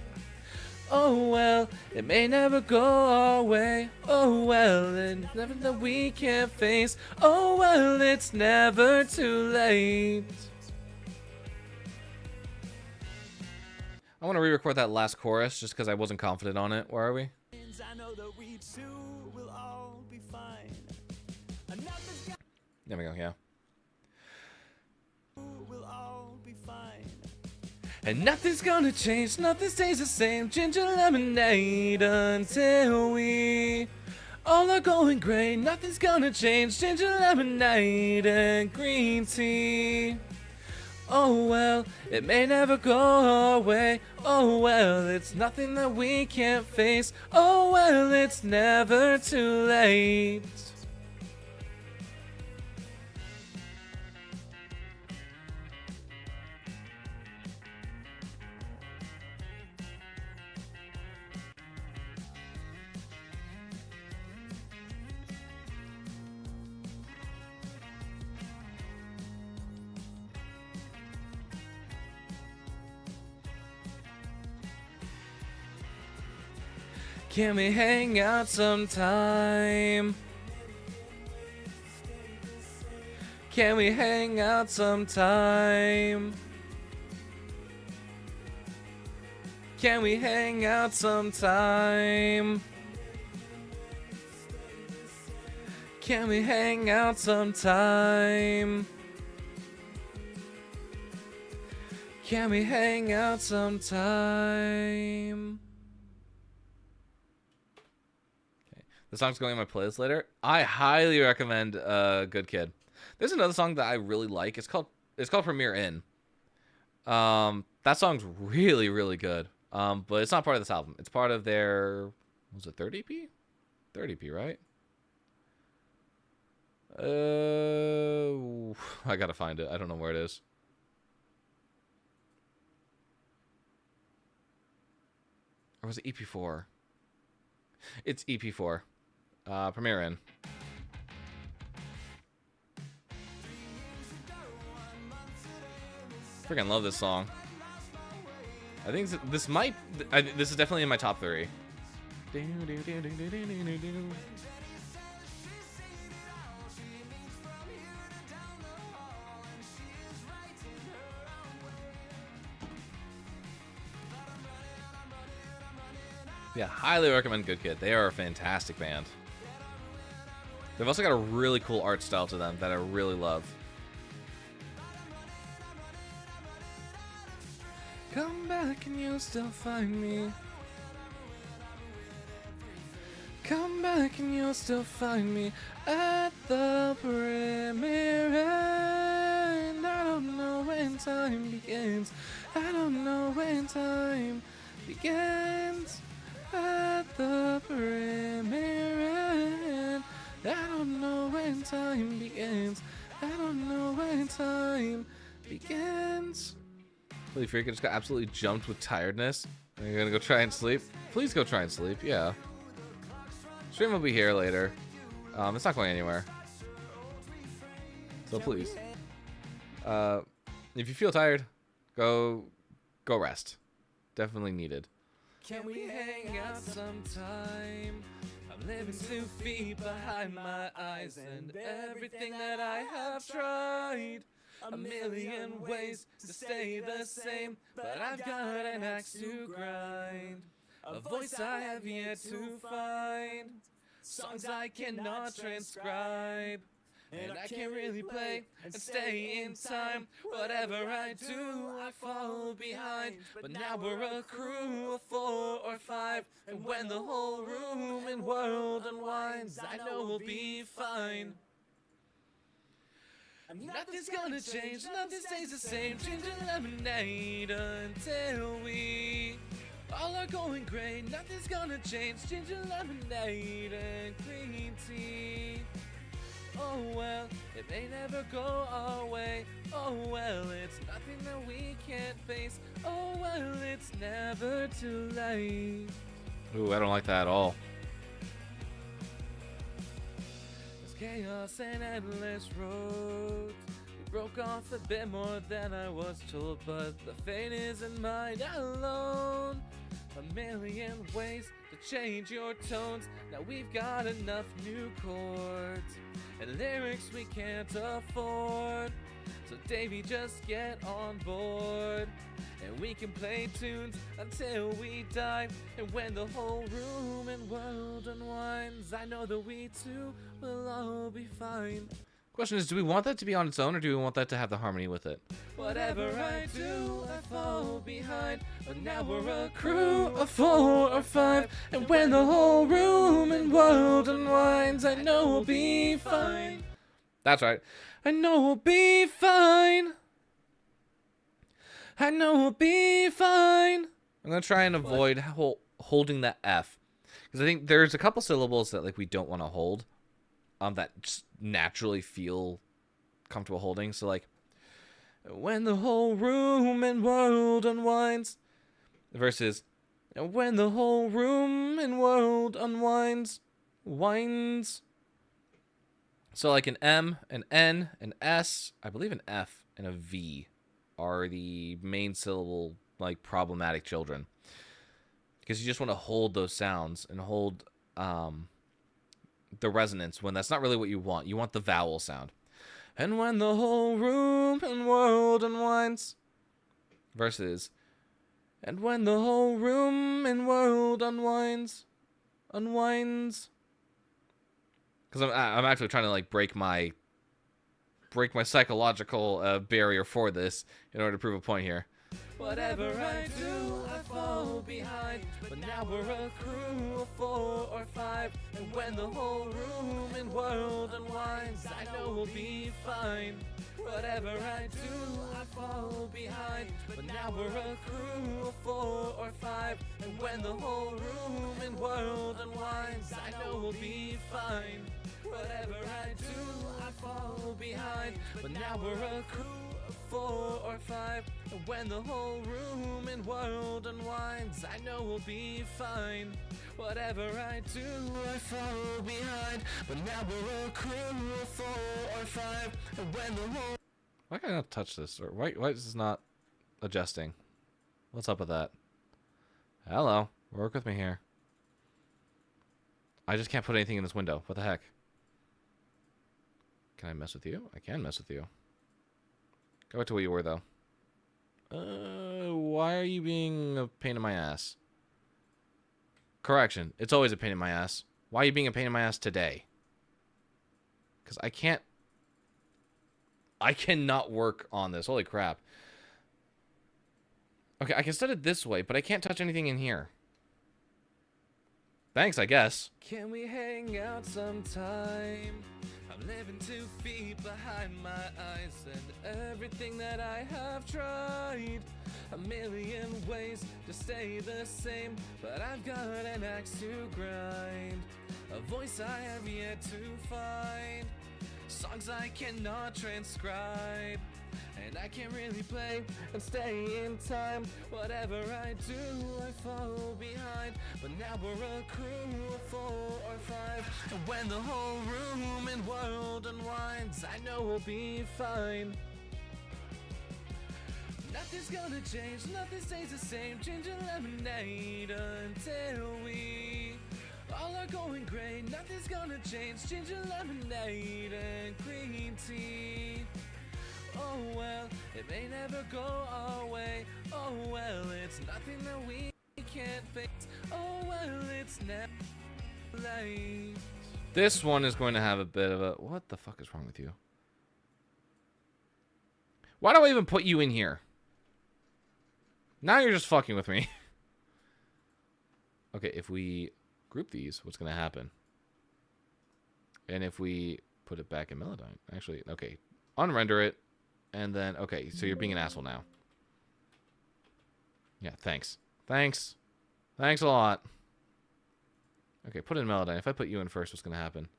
Oh well, it may never go our way. Oh well, it's never that we can't face. Oh well, it's never too late. I want to re-record that last chorus just because I wasn't confident on it. Where are we? I know that we two will all be fine. There we go, yeah. We'll all be fine. And nothing's gonna change, nothing stays the same. Ginger lemonade until we all are going great. Nothing's gonna change. Ginger lemonade and green tea. Oh well, it may never go our way. Oh well, it's nothing that we can't face. Oh well, it's never too late. Can we hang out sometime? Can we hang out sometime? Can we hang out sometime? Can we hang out sometime? Can we hang out sometime? The song's going on my playlist later. I highly recommend Good Kid. There's another song that I really like. It's called Premier Inn. That song's really, really good. But it's not part of this album. It's part of their, was it third EP? Third EP, right? I gotta find it. I don't know where it is. Or was it EP4? It's EP4. Premier Inn. Freaking love this song. I think this might. This is definitely in my top 3. Yeah, highly recommend Good Kid. They are a fantastic band. They've also got a really cool art style to them that I really love. Come back and you'll still find me. Come back and you'll still find me at the perimeter. And I don't know when time begins. I don't know when time begins at the perimeter. I don't know when time begins. I don't know when time begins. Holy freak, I just got absolutely jumped with tiredness. Are you gonna go try and sleep? Please go try and sleep, yeah. Stream will be here later. It's not going anywhere. So please. If you feel tired, go rest. Definitely needed. Can we hang out sometime? I'm living 2 feet behind my eyes, and everything that I have tried. A million ways to stay the same, but I've got an axe to grind. A voice I have yet to find. Songs I cannot transcribe. And I can't really play and stay in time. Whatever I do, I fall behind. But now we're a crew of 4 or 5. And when the whole room and world unwinds, I know we'll be fine. Nothing's gonna change, nothing stays the same. Ginger lemonade until we all are going great. Nothing's gonna change. Ginger lemonade and green tea. Oh well, it may never go our way. Oh well, it's nothing that we can't face. Oh well, it's never too late. Ooh, I don't like that at all. There's chaos and endless roads. We broke off a bit more than I was told, but the fate isn't mine alone. A million ways to change your tones. Now we've got enough new chords and lyrics we can't afford. So Davey, just get on board, and we can play tunes until we die. And when the whole room and world unwinds, I know that we too will all be fine. Question is, do we want that to be on its own, or do we want that to have the harmony with it? Whatever I do, I fall behind. But now we're a crew of 4 or 5. And when the whole room and world unwinds, I know we'll be fine. That's right. I know we'll be fine. I know we'll be fine. I'm gonna try and avoid holding that F, because I think there's a couple syllables that we don't want to hold, that just naturally feel comfortable holding. So when the whole room and world unwinds, versus when the whole room and world unwinds, winds. So an M, an N, an S, I believe an F, and a V are the main syllable problematic children, because you just want to hold those sounds and hold the resonance when that's not really what you want. You want the vowel sound. And when the whole room and world unwinds, versus and when the whole room and world unwinds. Because I'm actually trying to break my psychological barrier for this in order to prove a point here. Whatever I do, I fall behind. But now we're a crew of 4 or 5. And when the whole room and world unwinds, I know we'll be fine. Whatever I do, I fall behind. But now we're a crew of 4 or 5. And when the whole room and world unwinds, I know we'll be fine. Whatever I do, I fall behind. But now we're a crew of 4 or 5. And when the whole room and world unwinds, I know we'll be fine. Whatever I do, I fall behind. But now we're a crew of 4 or 5. And when the whole... Why can I not touch this? Or why is this not adjusting? What's up with that? Hello. Work with me here. I just can't put anything in this window. What the heck? Can I mess with you? I can mess with you. Go back to what you were, though. Why are you being a pain in my ass? Correction. It's always a pain in my ass. Why are you being a pain in my ass today? Because I cannot work on this. Holy crap. Okay, I can set it this way, but I can't touch anything in here. Thanks, I guess. Can we hang out sometime? I'm living 2 feet behind my eyes, and everything that I have tried, a million ways to stay the same, but I've got an axe to grind, a voice I have yet to find, songs I cannot transcribe, and I can't really play and stay in time. Whatever I do, I fall behind. But now we're a crew of 4 or 5. And when the whole room and world unwinds, I know we'll be fine. Nothing's gonna change, nothing stays the same. Ginger lemonade until we all are going great. Nothing's gonna change. Ginger lemonade and green tea. Oh well, it may never go our way. Oh well, it's nothing that we can't fix. Oh well, it's never late. This one is going to have a bit of a... What the fuck is wrong with you? Why do I even put you in here? Now you're just fucking with me. Okay, if we group these, what's going to happen? And if we put it back in Melodyne... Actually, okay. Unrender it. And then, okay, so you're being an asshole now. Yeah, thanks. Thanks. Thanks a lot. Okay, put it in Melodyne. If I put you in first, what's going to happen?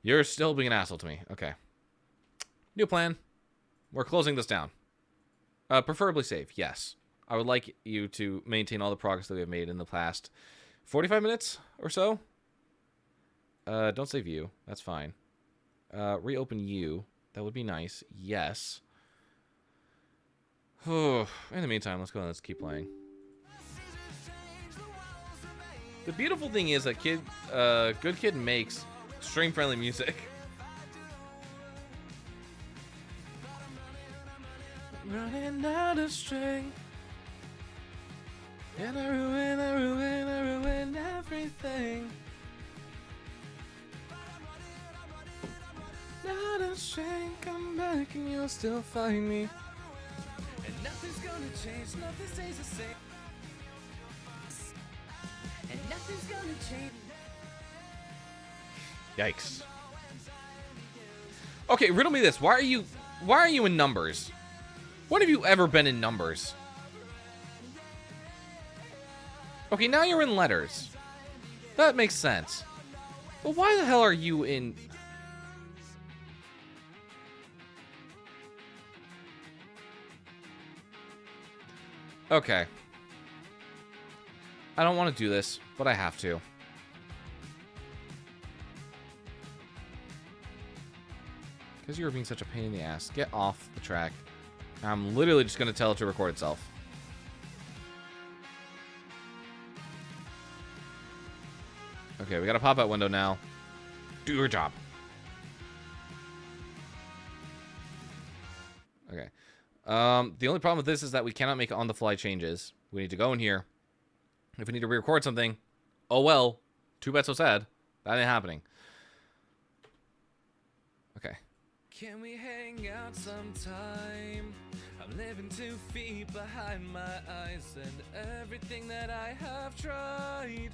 You're still being an asshole to me. Okay. New plan. We're closing this down. Preferably save, yes. I would like you to maintain all the progress that we have made in the past 45 minutes or so. Don't save you. That's fine. Reopen you. That would be nice. Yes. In the meantime, let's go and let's keep playing. The beautiful thing is that Good Kid makes stream-friendly music. Running out of strength, and I ruin everything. Out of strength, come back and you'll still find me. And nothing's gonna change, nothing stays the same. And nothing's gonna change. Yikes. Okay, riddle me this. Why are you in numbers? When have you ever been in numbers? Okay, now you're in letters. That makes sense. But why the hell are you in... Okay. I don't want to do this, but I have to. Because you're being such a pain in the ass. Get off the track. I'm literally just going to tell it to record itself. Okay, we got a pop-out window now. Do your job. Okay. The only problem with this is that we cannot make on-the-fly changes. We need to go in here. If we need to re-record something, oh well. Too bad so sad. That ain't happening. Okay. Can we hang out sometime? I'm living 2 feet behind my eyes, and everything that I have tried,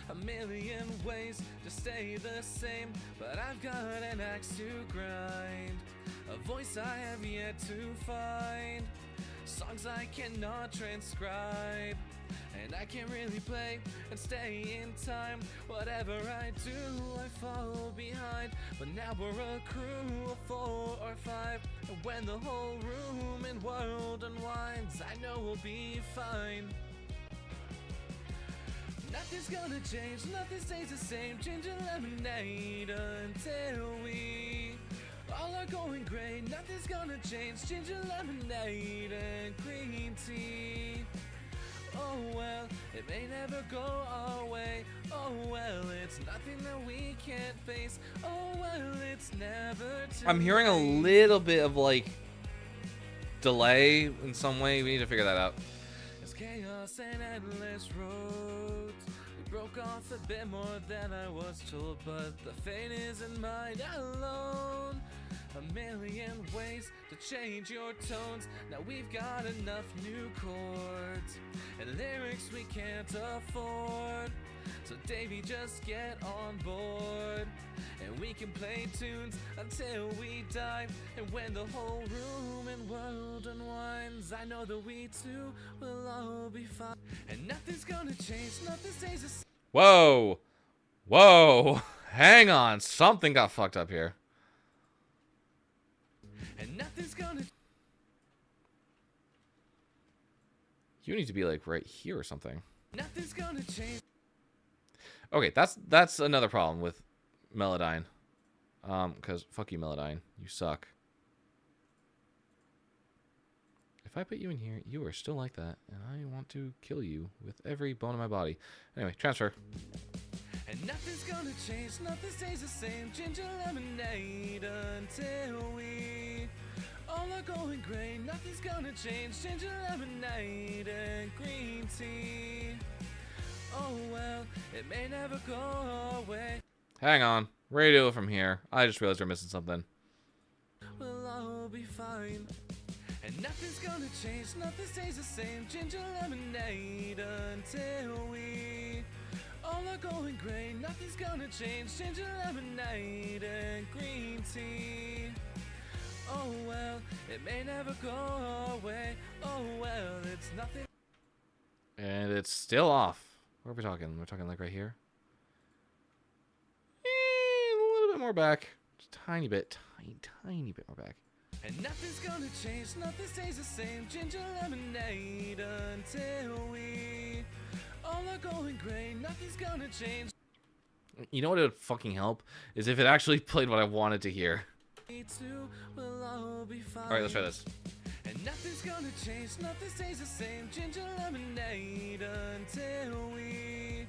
a million ways to stay the same, but I've got an axe to grind, a voice I have yet to find, songs I cannot transcribe, and I can't really play and stay in time. Whatever I do, I fall behind. But now we're a crew of 4 or 5, and when the whole room and world unwinds, I know we'll be fine. Nothing's gonna change, nothing stays the same. Ginger lemonade until we all are going great. Nothing's gonna change. Ginger lemonade and green tea. Oh well, it may never go our way. Oh well, it's nothing that we can't face. Oh well, it's never too I'm hearing a late. little bit of, like, delay in some way. We need to figure that out. It's chaos and endless roads. We broke off a bit more than I was told, but the fate isn't mine alone. A million ways to change your tones. Now we've got enough new chords and lyrics we can't afford. So Davey, just get on board and we can play tunes until we die. And when the whole room and world unwinds, I know that we two will all be fine. And nothing's gonna change, nothing stays the same. Whoa. Whoa. Hang on. Something got fucked up here. And nothing's gonna. You need to be like right here or something. Nothing's gonna change. Okay, that's another problem with Melodyne. Because fuck you, Melodyne. You suck. If I put you in here, you are still like that, and I want to kill you with every bone in my body. Anyway, transfer. And nothing's gonna change, nothing stays the same. Ginger lemonade until we all are going gray. Nothing's gonna change. Ginger lemonade and green tea. Oh well, it may never go away. Hang on. Radio from here. I just realized we're missing something. We'll all be fine. And nothing's gonna change, nothing stays the same. Ginger lemonade until we all are going gray. Nothing's gonna change. Ginger lemonade and green tea. Oh well, it may never go away. Oh well, it's nothing. And it's still off. Where are we talking? We're talking like right here? A little bit more back. Just a tiny bit. Tiny bit more back. And nothing's gonna change, nothing stays the same. Ginger lemonade until we all are going gray. Nothing's gonna change. You know what would fucking help? Is if it actually played what I wanted to hear. We two will all be fine. Alright, let's try this. And nothing's gonna change, nothing stays the same. Ginger lemonade until we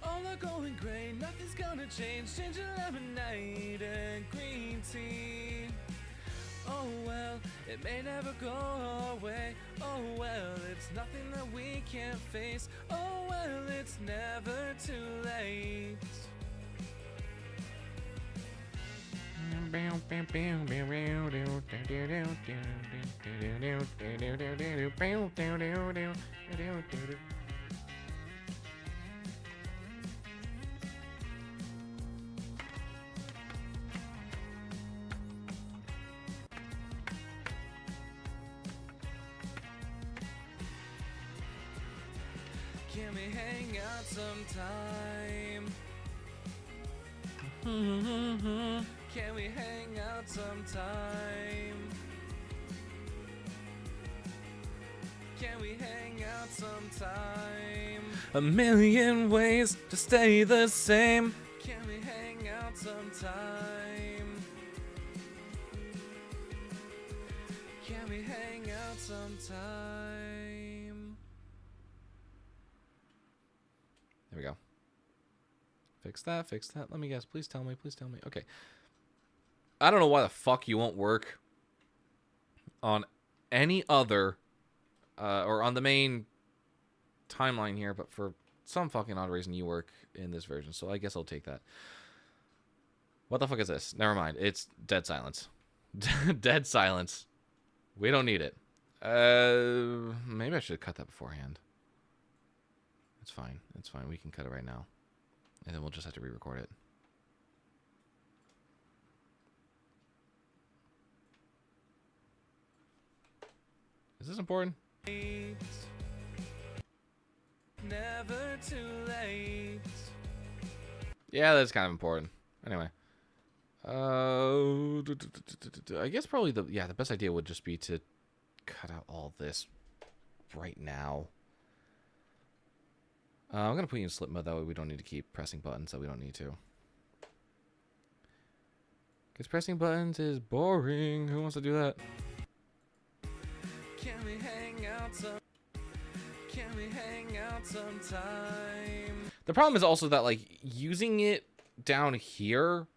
all are going gray. Nothing's gonna change. Ginger lemonade and green tea. Oh well, it may never go away. Oh well, it's nothing that we can't face. Oh well, it's never too late. Can we hang out sometime? Can we hang out sometime? Can we hang out sometime? A million ways to stay the same. Can we hang out sometime? Can we hang out sometime? There we go. Fix that, fix that. Let me guess. Please tell me, please tell me. Okay. I don't know why the fuck you won't work on any other, or on the main timeline here, but for some fucking odd reason you work in this version, so I guess I'll take that. What the fuck is this? Never mind. It's dead silence. Dead silence. We don't need it. Maybe I should have cut that beforehand. It's fine. It's fine. We can cut it right now. And then we'll just have to re-record it. Is this important? Never too late. Yeah, that's kind of important. Anyway. I guess probably the best idea would just be to cut out all this right now. I'm going to put you in slip mode, that way we don't need to keep pressing buttons that we don't need to. Because pressing buttons is boring. Who wants to do that? Can we hang out Can we hang out sometime? The problem is also that, like, using it down here,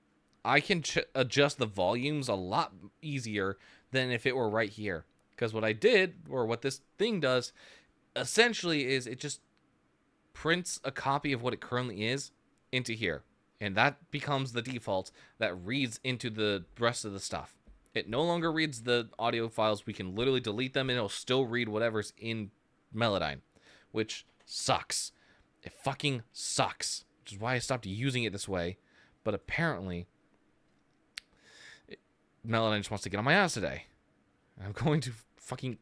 I can adjust the volumes a lot easier than if it were right here. Because what I did, or what this thing does, essentially is it just prints a copy of what it currently is into here. And that becomes the default that reads into the rest of the stuff. It no longer reads the audio files. We can literally delete them and it'll still read whatever's in Melodyne, which sucks. It fucking sucks, which is why I stopped using it this way. But apparently, Melodyne just wants to get on my ass today. I'm going to fucking...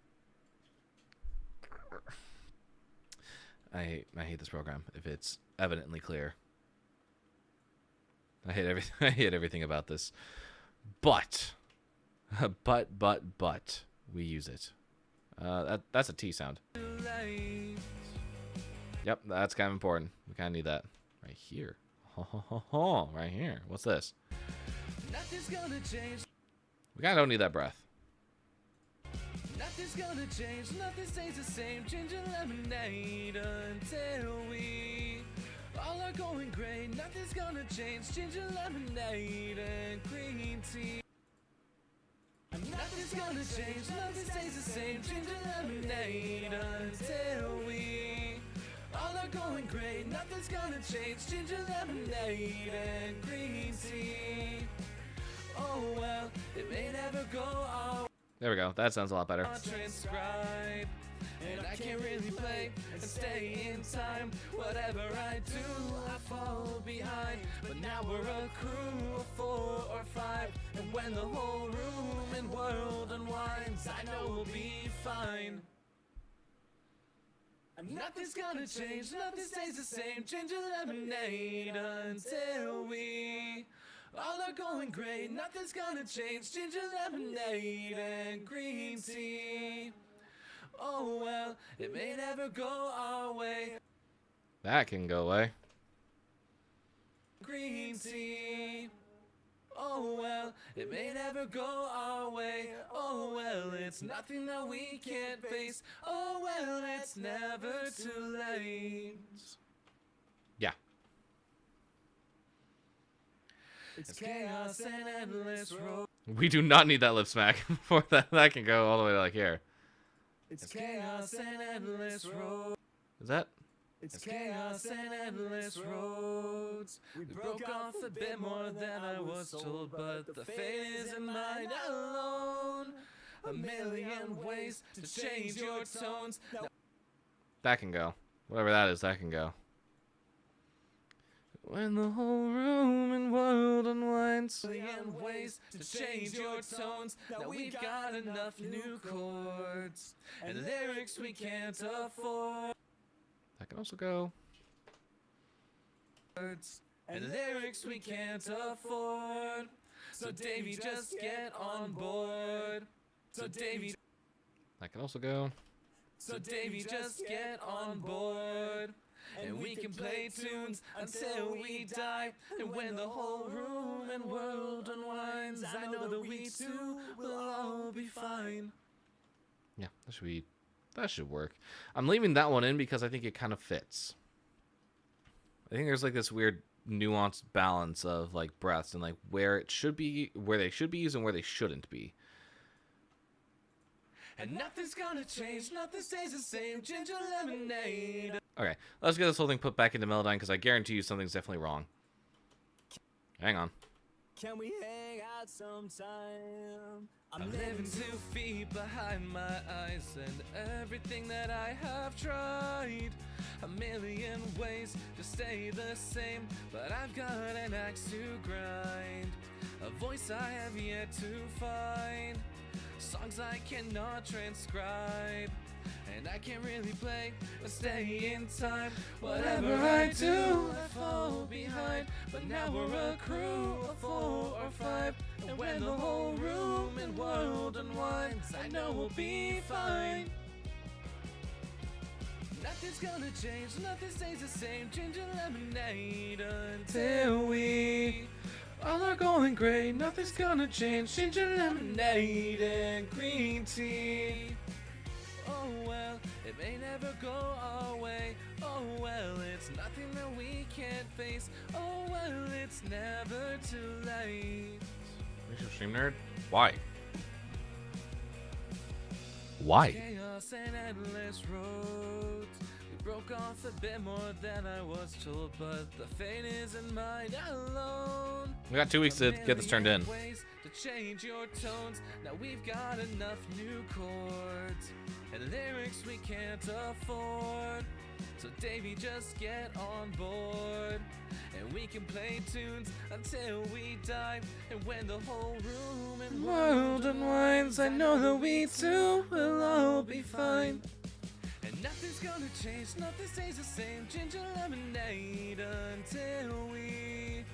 I hate this program, if it's evidently clear. I hate everything. I hate everything about this. But we use it. That's a T sound. Yep, that's kind of important. We kind of need that right here. Right here. What's this? Nothing's gonna change. We kind of don't need that breath. Nothing's gonna change. Nothing stays the same. Ginger lemonade until we all are going great. Nothing's gonna change. Ginger lemonade and green tea. Nothing's gonna change. Nothing stays the same. Ginger lemonade until we all are going great. Nothing's gonna change. Ginger lemonade and green tea. Oh well, it may never go our There we go. That sounds a lot better. transcribe. And I can't really play and stay in time. Whatever I do, I fall behind. But now we're a crew of 4 or 5. And when the whole room and world unwinds, I know we'll be fine. And nothing's gonna change, nothing stays the same. Ginger lemonade until we all are going great. Nothing's gonna change. Ginger lemonade and green tea. Oh well, it may never go our way. That can go away. Green tea. Oh well, it may never go our way. Oh well, it's nothing that we can't face. Oh well, it's never too late. Yeah. It's chaos and endless road. We do not need that lip smack for that. That can go all the way to like here. It's chaos and endless road. Is that? It's chaos and endless roads. We broke off a bit more than I was told, but the fate isn't mine alone. A million ways to change your tones. That can go. Whatever that is, that can go. When the whole room and world unwinds. A million ways to change your tones. Now we've got enough new chords and lyrics we can't afford. That can also go. And lyrics we can't afford. So Davey, just get on board. So Davey, That can also go. so Davey, just get on board. And we can play tunes until we die. And when the whole room and world unwinds, I know that we too will all be fine. Yeah, that should work. I'm leaving that one in because I think it kind of fits. I think there's like this weird nuanced balance of like breaths and like where it should be, where they should be used and where they shouldn't be. And nothing's gonna change, nothing stays the same. Ginger lemonade. Okay, let's get this whole thing put back into Melodyne because I guarantee you something's definitely wrong. Hang on. Can we hang out sometime? I'm living 2 feet behind my eyes, and everything that I have tried. A million ways to stay the same, but I've got an axe to grind. A voice I have yet to find. Songs I cannot transcribe. And I can't really play or stay in time. Whatever I do, I fall behind. But now we're a crew of 4 or 5. And when the whole room and world unwinds, I know we'll be fine. Nothing's gonna change, nothing stays the same. Ginger lemonade until we all are going great. Nothing's gonna change. Ginger lemonade and green tea. Oh well, it may never go our way. Oh well, it's nothing that we can't face. Oh well, it's never too late. Are you stream nerd? Why? Why? Chaos and endless roads. We broke off a bit more than I was told, but the fate isn't mine alone. We got 2 weeks to get this turned in. Ways to change your tones. Now we've got enough new chords and lyrics we can't afford. So Davey, just get on board, and we can play tunes until we die. And when the whole room and world unwinds, I know that we two will all be fine. And nothing's gonna change, nothing stays the same. Ginger lemonade until we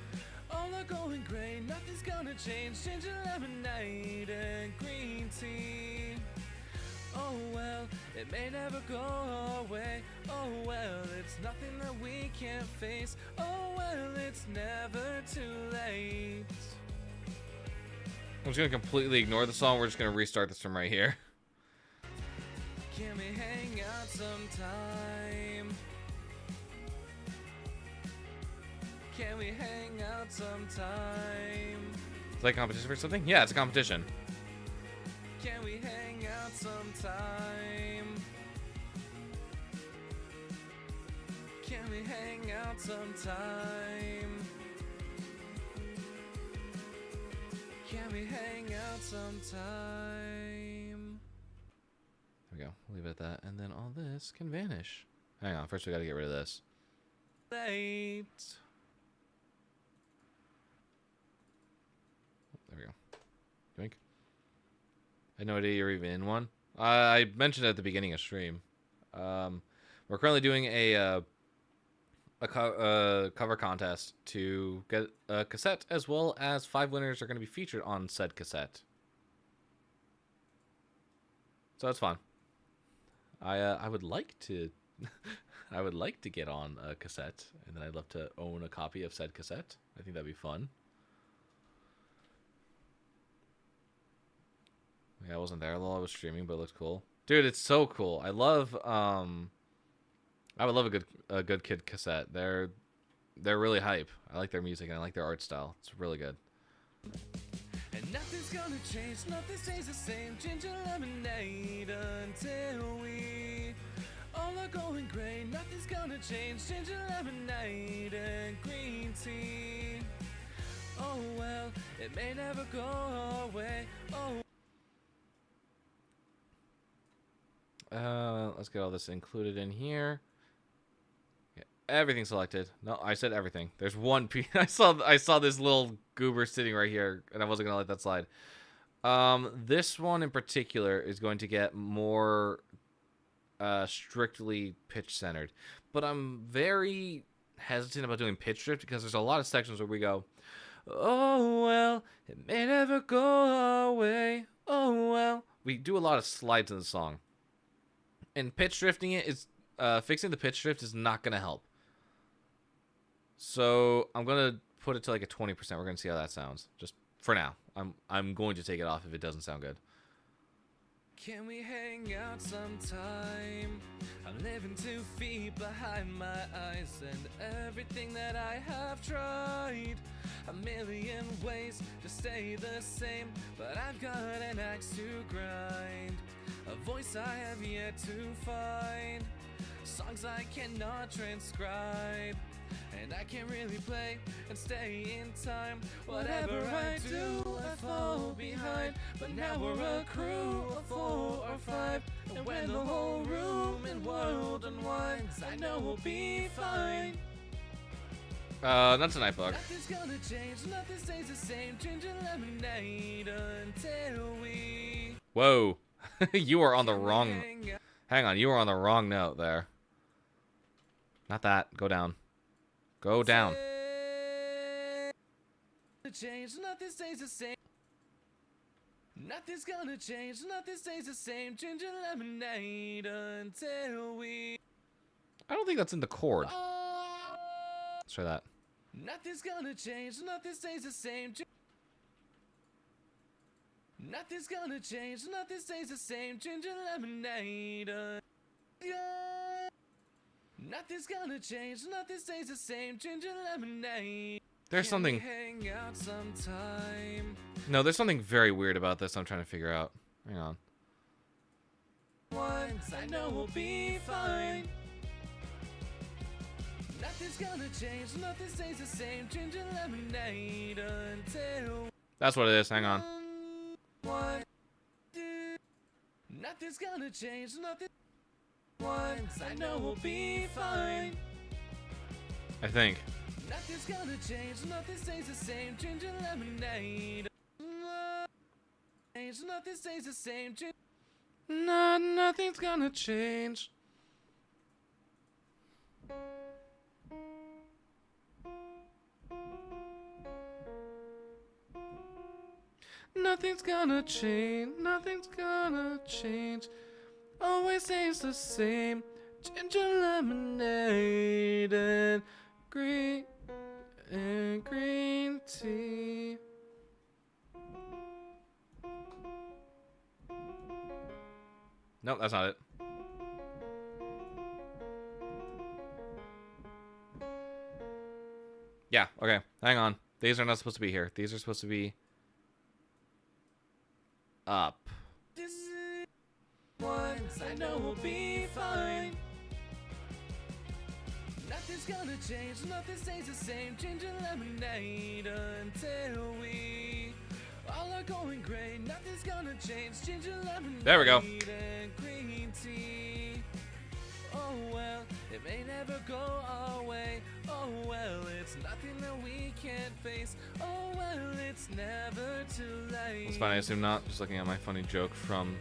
all are going gray. Nothing's gonna change. Ginger lemonade and green tea. Oh well, it may never go away. Oh well, it's nothing that we can't face. Oh well, it's never too late. I'm just gonna completely ignore the song. We're just gonna restart this from right here. Can we hang out sometime? Can we hang out sometime? Is that a competition for something? Yeah, it's a competition. Can we hang out sometime? Can we hang out sometime? Can we hang out sometime? There we go. Leave it at that. And then all this can vanish. Hang on. First, we got to get rid of this. Late. There we go. Yoink. I had no idea you're even in one. I mentioned it at the beginning of stream. We're currently doing a cover contest to get a cassette, as well as 5 winners are going to be featured on said cassette. So that's fun. I would like to I would like to get on a cassette, and then I'd love to own a copy of said cassette. I think that'd be fun. Yeah, I wasn't there while I was streaming, but it looks cool. Dude, it's so cool. I love I would love a good kid cassette. They're really hype. I like their music and I like their art style. It's really good. And nothing's gonna change, nothing stays the same. Ginger lemonade until we all are going gray. Nothing's gonna change. Ginger lemonade and green tea. Oh well, it may never go away. Oh. Let's get all this included in here. Yeah, everything selected. No, I said everything. There's one piece. I saw this little goober sitting right here, and I wasn't gonna let that slide. This one in particular is going to get more strictly pitch centered, but I'm very hesitant about doing pitch drift because there's a lot of sections where we go, oh well, it may never go away. Oh well, we do a lot of slides in the song. And pitch drifting it is fixing the pitch drift is not gonna help. So I'm gonna put it to like a 20%. We're gonna see how that sounds. Just for now. I'm going to take it off if it doesn't sound good. Can we hang out sometime? I'm living 2 feet behind my eyes, and everything that I have tried, a million ways to stay the same, but I've got an axe to grind, a voice I have yet to find, songs I cannot transcribe, and I can't really play and stay in time. Whatever I do, I fall behind, but now we're a crew of 4 or 5, and when the whole room and world unwinds, I know we'll be fine. Not tonight, Bug. Nothing's gonna change, nothing stays the same. Ginger lemonade until we... Whoa. You are on the wrong... Hang on, you were on the wrong note there. Not that. Go down. Go down. Change, nothing stays the same. Nothing's gonna change, nothing stays the same. Ginger lemonade until we... I don't think that's in the chord. Let's try that. Nothing's gonna change, nothing stays the same. Nothing's gonna change, nothing stays the same. Ginger lemonade. Nothing's gonna change, nothing stays the same. Ginger lemonade. There's something... Hang out sometime. No, there's something very weird about this I'm trying to figure out. Hang on. Once I know we'll be fine. Nothing's gonna change, nothing stays the same. Ginger lemonade until That's what it is. Hang on. one. Nothing's gonna change, nothing. Once I know we'll be fine. I think. Nothing's gonna change, nothing stays the same. Ginger lemonade. Nothing stays the same. No, nothing's gonna change. Nothing's gonna change. Nothing's gonna change. Always stays the same. Ginger lemonade and green tea. Nope, that's not it. Yeah, okay. Hang on. These are not supposed to be here. These are supposed to be up. This is once I know we'll be fine. Nothing's gonna change, nothing stays the same. Ginger lemonade until we all are going great. Nothing's gonna change. Ginger lemonade. There we go. And green tea. Oh well, it may never go our way. Oh well, it's nothing that we can't face. Oh well, it's never too late. It's fine, I assume not. Just looking at my funny joke from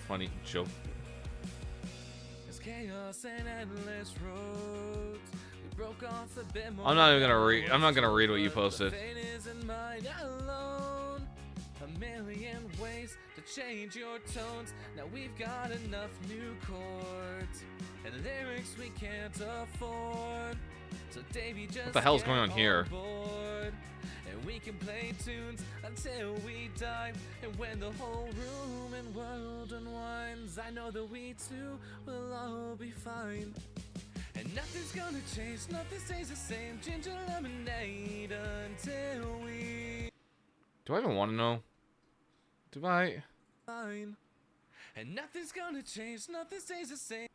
Funny Joke. It's chaos and endless roads. We broke off the bit more. I'm not even gonna read. I'm not gonna read what you posted. The fate isn't mine alone. A million ways to change your tones. Now we've got enough new chords and lyrics we can't afford. So Davey, just What the hell's get going on here? board, and we can play tunes until we die. And when the whole room and world unwinds, I know that we too will all be fine. And nothing's gonna change, nothing stays the same. Ginger lemonade until we Do I even want to know? Do I? fine. And nothing's gonna change, nothing stays the same.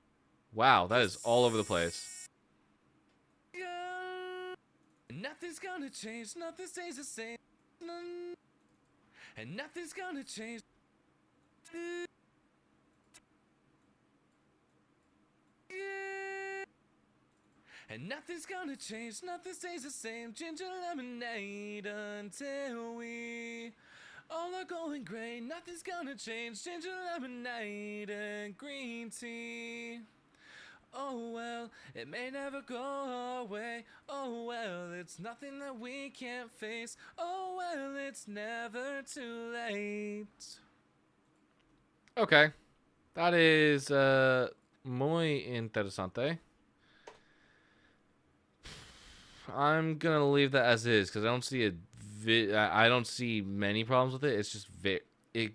Wow, that is all over the place. Yeah. And nothing's gonna change, nothing stays the same. And nothing's gonna change. Yeah. And nothing's gonna change, nothing stays the same. Ginger lemonade until we all are going great. Nothing's gonna change. Ginger lemonade and green tea. Oh well, it may never go away. Oh well, it's nothing that we can't face. Oh well, it's never too late. Okay, that is muy interesante. I'm gonna leave that as is because I don't see I don't see many problems with it. It's just it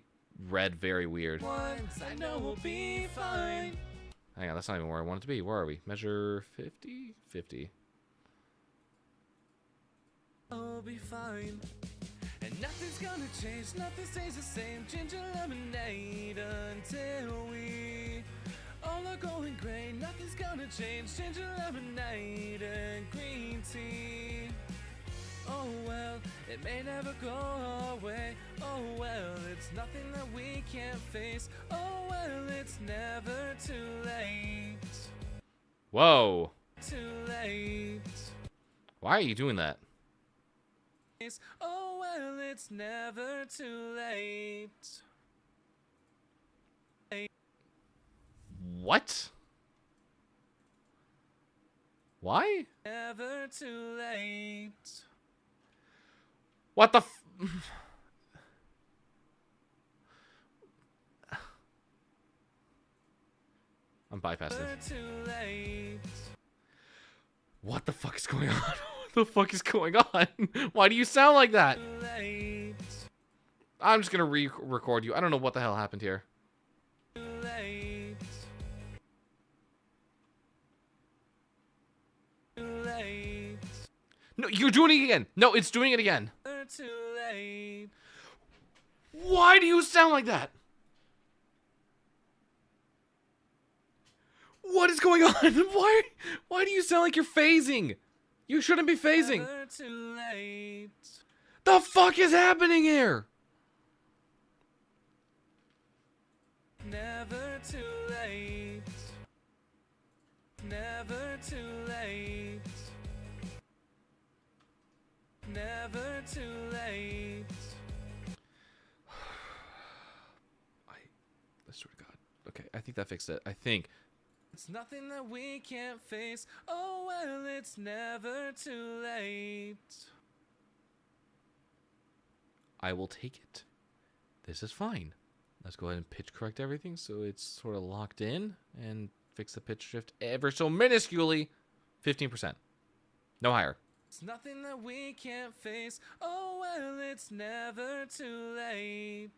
read very weird. Once I know we'll be fine. Hang on, that's not even where I want it to be. Where are we? Measure 50? 50. I'll be fine. And nothing's gonna change, nothing stays the same. Ginger lemonade until we all are going great. Nothing's gonna change. Ginger lemonade and green tea. Oh well, it may never go away. Oh well, it's nothing that we can't face. Oh well, it's never too late. Whoa. Too late. Why are you doing that? Oh well, it's never too late. What? Why? Never too late. What the f- I'm bypassing. Never too late. What the fuck is going on? What the fuck is going on? Why do you sound like that? Too late. I'm just gonna re-record you. I don't know what the hell happened here. Too late. Too late. No, you're doing it again. No, it's doing it again. Never too late. Why do you sound like that? What is is going on? Why do you sound like you're phasing? You shouldn't be phasing. Never too late. The fuck is happening here? Never too late. Never too late. Never too late. I swear to God. Okay, I think that fixed it. I think. It's nothing that we can't face. Oh well, it's never too late. I will take it. This is fine. Let's go ahead and pitch correct everything so it's sort of locked in and fix the pitch shift ever so minusculely. 15%. No higher. It's nothing that we can't face. Oh well, it's never too late.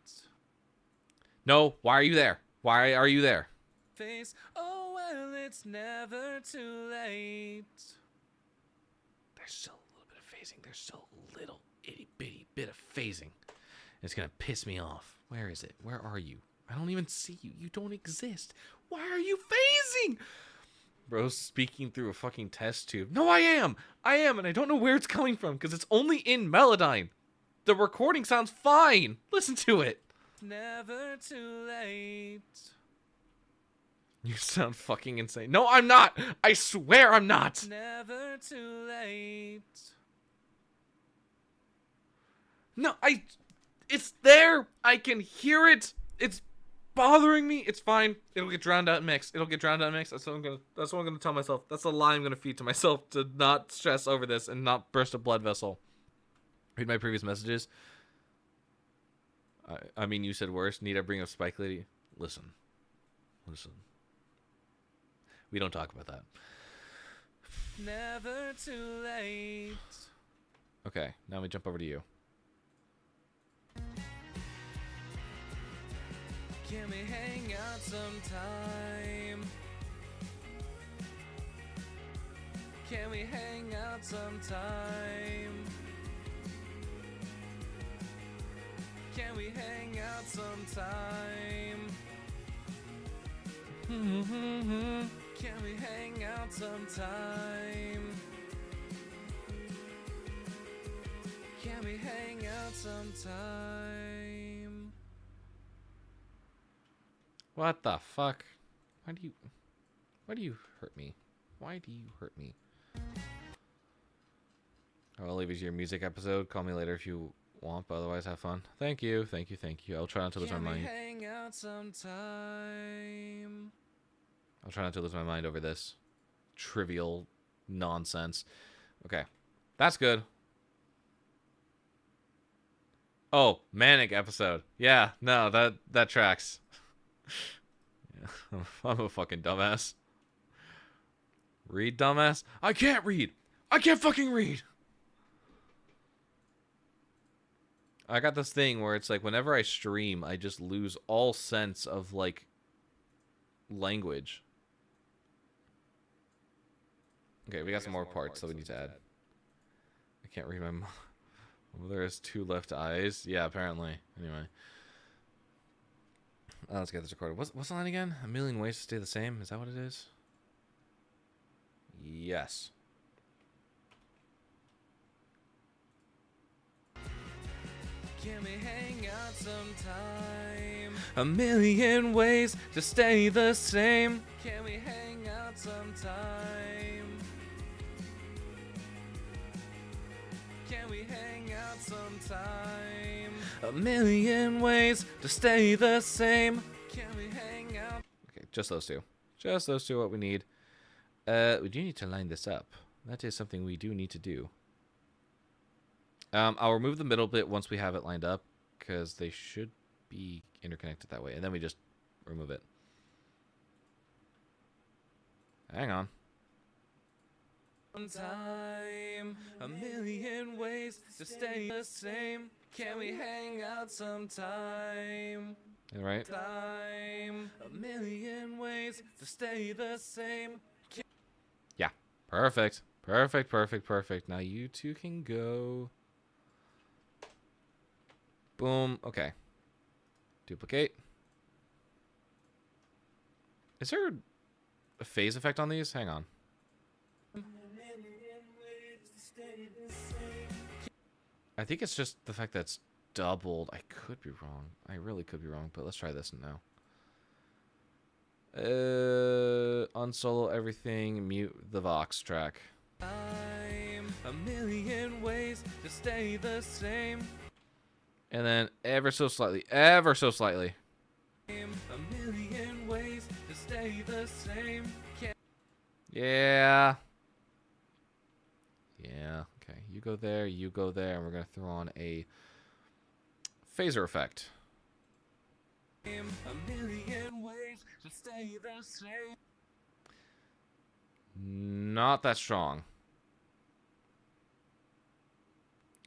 No, why are you there? Why are you there? Face. Oh well, it's never too late. There's still a little bit of phasing. There's still a little itty bitty bit of phasing. It's gonna piss me off. Where is it? Where are you? I don't even see you. You don't exist. Why are you phasing? Bro's speaking through a fucking test tube. No, I am, and I don't know where it's coming from because it's only in Melodyne. The recording sounds fine. Listen to it. Never too late. You sound fucking insane. No, I'm not. I swear I'm not. Never too late. No, it's there. I can hear it. It's bothering me. It's fine. It'll get drowned out in mix. That's what I'm gonna tell myself. That's a lie I'm gonna feed to myself to not stress over this and not burst a blood vessel. Read my previous messages. I mean, you said worse. Need I bring up Spike Lady? Listen. We don't talk about that. Never too late. Okay, now we jump over to you. Can we hang out sometime? Can we hang out sometime? Can we hang out sometime? Can we hang out sometime? Can we hang out sometime? What the fuck? Why do you hurt me? Why do you hurt me? I'll leave you your music episode. Call me later if you want, but otherwise have fun. Thank you. I'll try not to lose my mind. Can we hang out sometime? I'll try not to lose my mind over this trivial nonsense. Okay. That's good. Oh, manic episode. Yeah, no, that tracks. Yeah, I'm a fucking dumbass. Read, dumbass? I can't read. I can't fucking read. I got this thing where it's like whenever I stream, I just lose all sense of like language. Okay, we got some more parts that we need to add. I can't read my mother has 2 left eyes. Yeah, apparently. Anyway. Let's get this recorded. What's the line again? A million ways to stay the same? Is that what it is? Yes. Can we hang out sometime? A million ways to stay the same. Can we hang out sometime? Can we hang out sometime? A million ways to stay the same. Can we hang out? Okay, just those two. Just those two, what we need. We do need to line this up. That is something we do need to do. I'll remove the middle bit once we have it lined up, because they should be interconnected that way. And then we just remove it. Hang on. Sometime, a million ways to stay the same. Can we hang out sometime? All right. Time, a million ways to stay the same. Yeah. Perfect. Perfect, perfect, perfect. Now you two can go. Boom. Okay. Duplicate. Is there a phase effect on these? Hang on. I think it's just the fact that it's doubled. I could be wrong. I really could be wrong, but let's try this now. Unsolo everything, mute the Vox track. I'm a million ways to stay the same. And then ever so slightly. A million ways to stay the same. Yeah. Yeah. Okay. You go there, and we're going to throw on a phaser effect. A million ways to stay the same. Not that strong.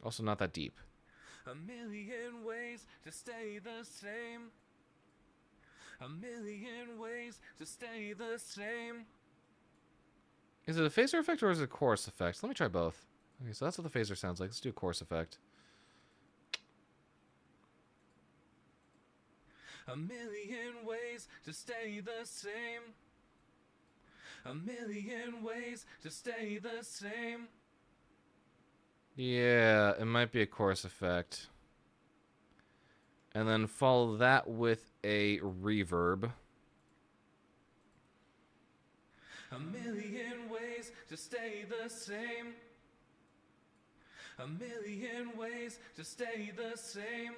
Also not that deep. A million ways to stay the same. A million ways to stay the same. Is it a phaser effect or is it a chorus effect? Let me try both. Okay, so that's what the phaser sounds like. Let's do a chorus effect. A million ways to stay the same. A million ways to stay the same. Yeah, it might be a chorus effect. And then follow that with a reverb. A million ways to stay the same. A million ways to stay the same.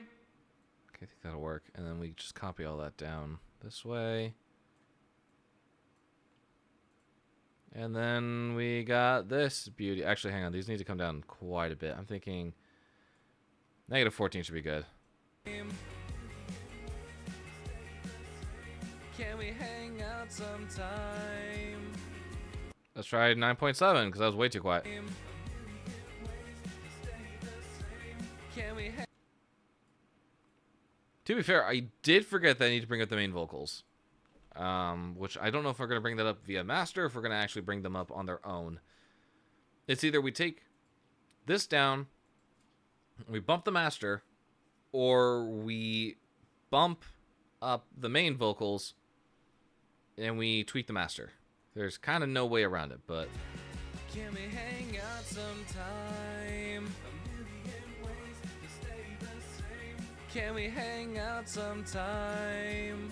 Okay, I think that'll work. And then we just copy all that down this way. And then we got this beauty. Actually, hang on. These need to come down quite a bit. I'm thinking -14 should be good. Can we hang out sometime? Let's try 9.7 because that was way too quiet. Can we hang? To be fair, I did forget that I need to bring up the main vocals. Which I don't know if we're going to bring that up via master or if we're going to actually bring them up on their own. It's either we take this down, we bump the master, or we bump up the main vocals and we tweak the master. There's kind of no way around it, but... Can we hang out sometime? A million ways to stay the same. Can we hang out sometime?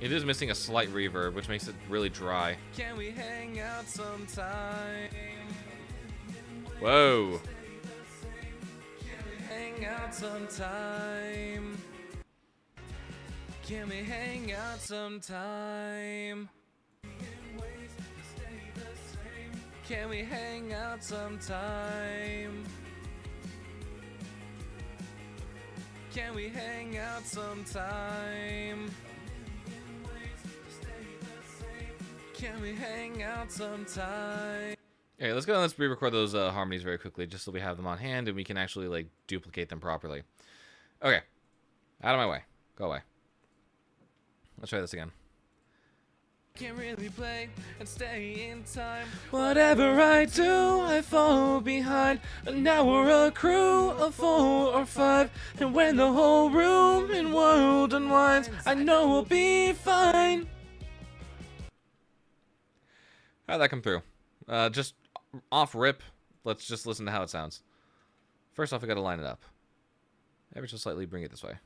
It is missing a slight reverb, which makes it really dry. Can we hang out sometime? Whoa. Can we hang out sometime? Can we hang out sometime? Can we hang out sometime? Can we hang out sometime? Can we hang out sometime? Okay, let's go and let's re-record those harmonies very quickly, just so we have them on hand and we can actually like duplicate them properly. Okay, out of my way. Go away. Let's try this again. Can't really play and stay in time. Whatever I do, I fall behind. And now we're a crew of 4 or 5. And when the whole room and world unwinds, I know we'll be fine. How'd that come through? Just off rip, let's just listen to how it sounds. First off, we gotta line it up. Ever so slightly bring it this way.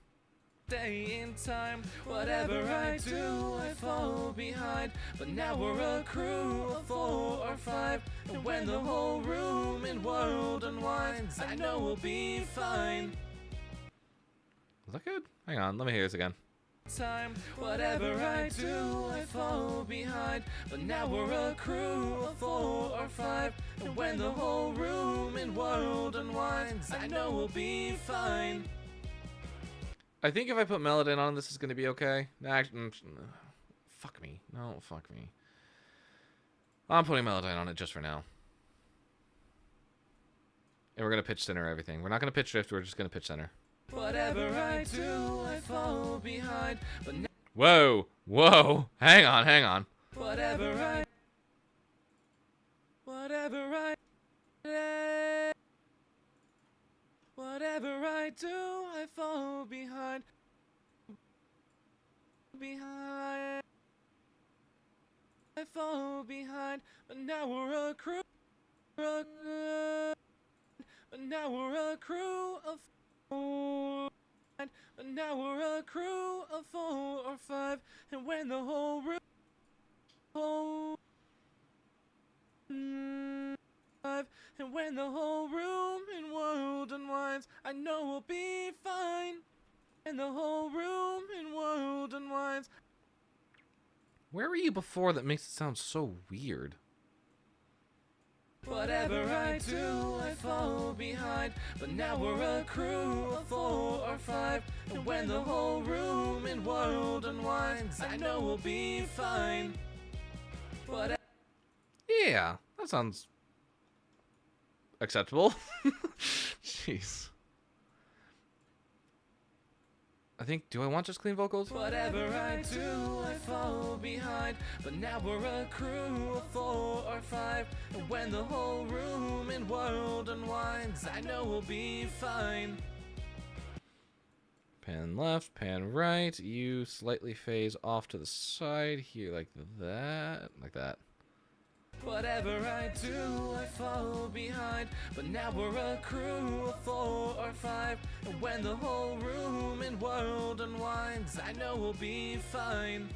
Stay in time. Whatever I do, I fall behind. But now we're a crew of 4 or 5. And when the whole room and world unwinds, I know we'll be fine. Is that good? Hang on, let me hear this again. Time. Whatever I do, I fall behind. But now we're a crew of 4 or 5. And when the whole room and world unwinds, I know we'll be fine. I think if I put Melodin on, this is going to be okay. Fuck me. No, fuck me. I'm putting Melodin on it just for now. And we're going to pitch center everything. We're not going to pitch shift, we're just going to pitch center. Whatever I do, I fall behind. But now Whoa! Whoa! Hang on, hang on. whatever I do, I fall behind. I I fall behind, but now we're a crew. But now we're a crew of four. But now we're a crew of 4 or 5, and when the whole room, and when the whole room and world unwinds, I know we'll be fine. And the whole room and world unwinds. Where were you before that makes it sound so weird? Whatever I do, I fall behind. But now we're a crew of 4 or 5, and when the whole room and world unwinds, I know we'll be fine. Whatever. Yeah, that sounds acceptable. Jeez. I think, do I want just clean vocals? Whatever I do, I fall behind. But now we're a crew of 4 or 5, and when the whole room and world unwinds, I know we'll be fine. Pan left, pan right. You slightly phase off to the side here like that. Like that. Whatever I do, I fall behind. But now we're a crew of 4 or 5, and when the whole room and world unwinds, I know we'll be fine.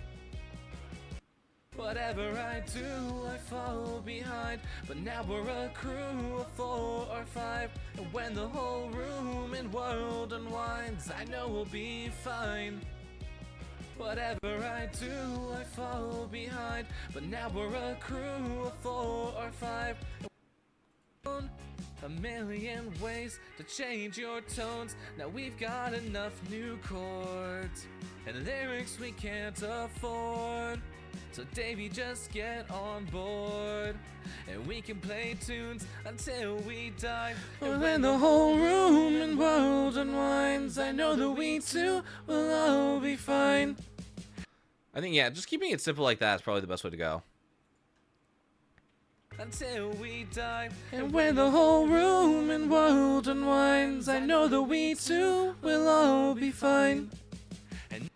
Whatever I do, I fall behind. But now we're a crew of 4 or 5, and when the whole room and world unwinds, I know we'll be fine. Whatever I do, I fall behind. But now we're a crew of 4 or 5. A million ways to change your tones. Now we've got enough new chords and lyrics we can't afford. So Davey, just get on board, and we can play tunes until we die. And when the whole room and world unwinds, I know that we two will all be fine. I think, yeah, just keeping it simple like that is probably the best way to go. Until we die. And when the whole room and world unwinds, I know that we two will all be fine. Okay,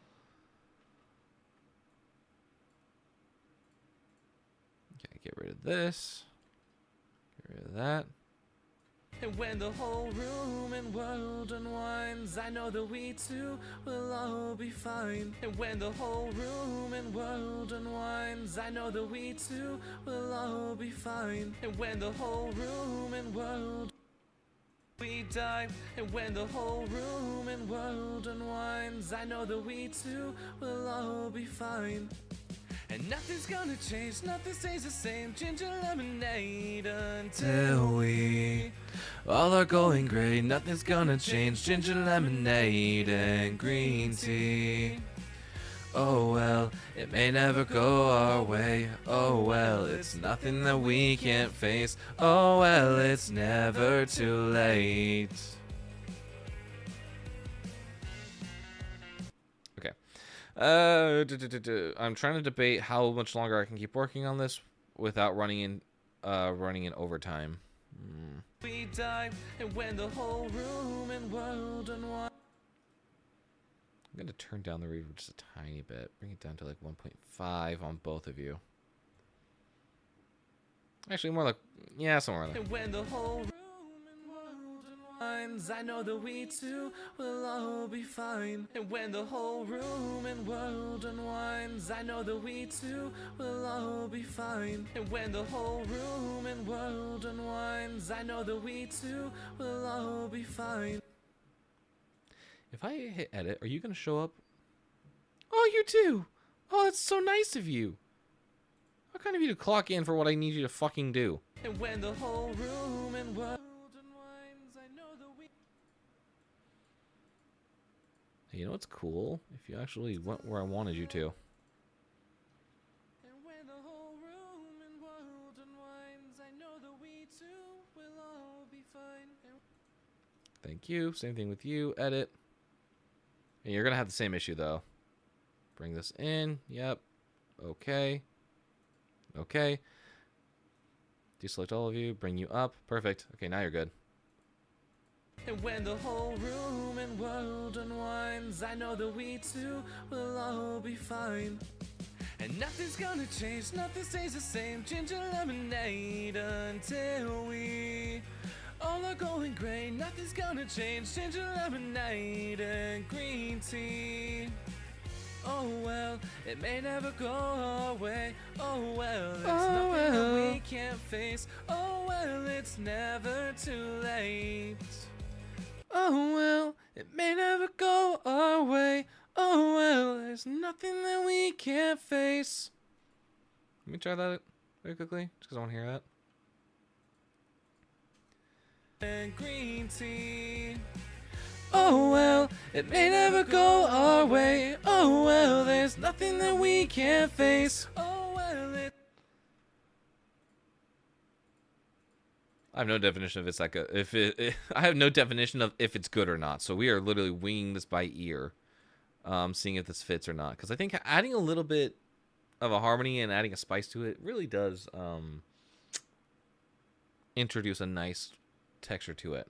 get rid of this. Get rid of that. And when the whole room and world unwinds, I know that we two will all be fine. And when the whole room and world unwinds, I know that we two will all be fine. And when the whole room and world we die. And when the whole room and world unwinds, I know that we two will all be fine. And nothing's gonna change, nothing stays the same. Ginger lemonade until we all are going great. Nothing's gonna change. Ginger lemonade and green tea. Oh well, it may never go our way. Oh well, it's nothing that we can't face. Oh well, it's never too late. I'm trying to debate how much longer I can keep working on this without running in overtime. We die, and when the whole room and world unwind. I'm gonna turn down the reverb just a tiny bit, bring it down to like 1.5 on both of you. Actually, more like, yeah, somewhere in there. And when the whole room and world unwinds, I know that we two will all be fine. And when the whole room and world unwinds, I know that we two will all be fine. And when the whole room and world unwinds, I know that we two will all be fine. If I hit edit, are you gonna show up? Oh, you do! Oh, that's so nice of you. How kind of you to clock in for what I need you to fucking do? And when the whole room and world unwinds, I know that we. Hey, you know what's cool? If you actually went where I wanted you to. And when the whole room and world unwinds, I know that we two will all be fine. Thank you. Same thing with you. Edit. And you're gonna have the same issue though. Bring this in. Yep. Okay. Okay. Deselect all of you. Bring you up. Perfect. Okay, now you're good. And when the whole room and world unwinds, I know that we two will all be fine. And nothing's gonna change, nothing stays the same. Ginger lemonade until we all are going gray. Nothing's gonna change, ginger lemonade and green tea. Oh well, it may never go our way. Oh well, it's nothing that we can't face. Oh well, it's never too late. Oh well, it may never go our way. Oh well, there's nothing that we can't face. Let me try that very quickly, just because I want to hear that. And green tea. Oh well, it may never go our way. Oh well, there's nothing that we can't face. Oh well, I have no definition of it's like a I have no definition of if it's good or not. So we are literally winging this by ear, seeing if this fits or not. Because I think adding a little bit of a harmony and adding a spice to it really does introduce a nice texture to it.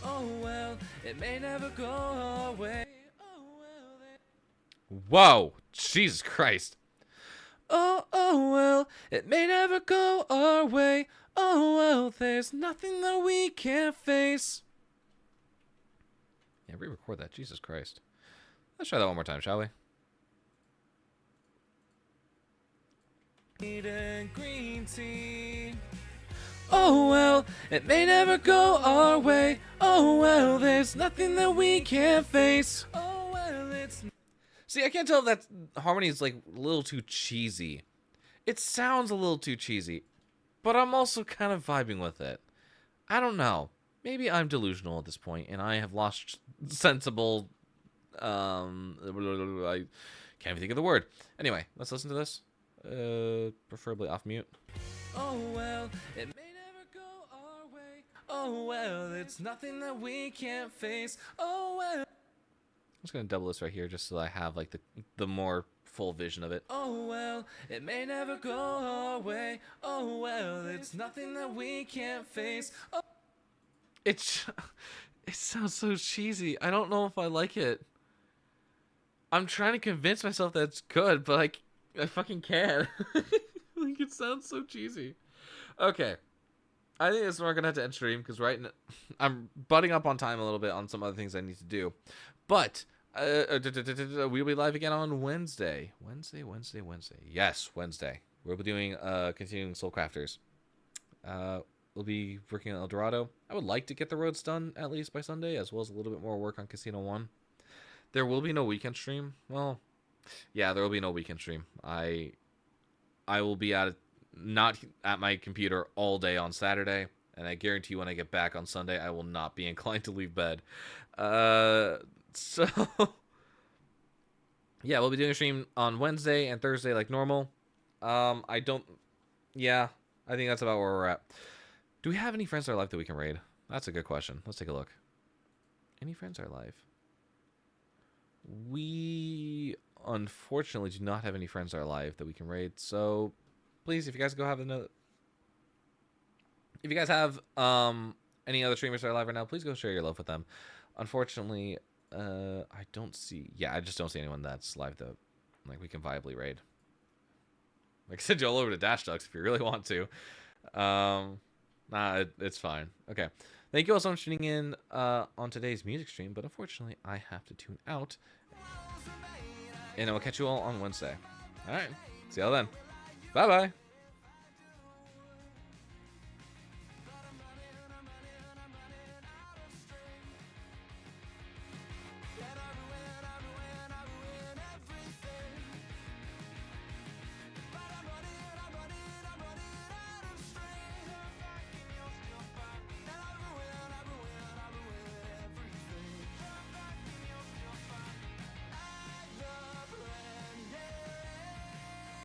oh well, it may never go our way. Oh well, Whoa, Jesus Christ! oh well, it may never go our way. Oh well, there's nothing that we can't face. Yeah, re-record that. Jesus Christ. Let's try that one more time, shall we? And green tea. Oh well, it may never go our way. Oh well, there's nothing that we can't face. Oh well, it's. See, I can't tell if that harmony is like a little too cheesy. It sounds a little too cheesy, but I'm also kind of vibing with it. I don't know. Maybe I'm delusional at this point, and I have lost sensible. I can't even think of the word. Anyway, let's listen to this. Preferably off mute. Oh well, it may never go our way. Oh well, it's nothing that we can't face. Oh well. I'm just gonna double this right here, just so I have like the more full vision of it. Oh well, it may never go our way. Oh well, it's nothing that we can't face. Oh, It sounds so cheesy. I don't know if I like it. I'm trying to convince myself that it's good, but I fucking can't. Like, it sounds so cheesy. Okay. I think this is where we're going to have to end stream, because I'm butting up on time a little bit on some other things I need to do. But we'll be live again on Wednesday. Wednesday. Yes, Wednesday. We'll be doing continuing Soul Crafters. We'll be working on El Dorado. I would like to get the roads done at least by Sunday, as well as a little bit more work on Casino 1. There will be no weekend stream. Well, yeah, there will be no weekend stream. I will be not at my computer all day on Saturday, and I guarantee you when I get back on Sunday, I will not be inclined to leave bed. So yeah, we'll be doing a stream on Wednesday and Thursday like normal. I think that's about where we're at. Do we have any friends that are live that we can raid? That's a good question. Let's take a look. Any friends are live? We unfortunately do not have any friends that are live that we can raid. So please, if you guys have any other streamers that are live right now, please go share your love with them. Unfortunately, I just don't see anyone that's live that we can viably raid. Like I said, you all over to Dash Ducks if you really want to. It's fine. Okay. Thank you all so much for tuning in on today's music stream, but unfortunately, I have to tune out. And I will catch you all on Wednesday. All right. See y'all then. Bye-bye.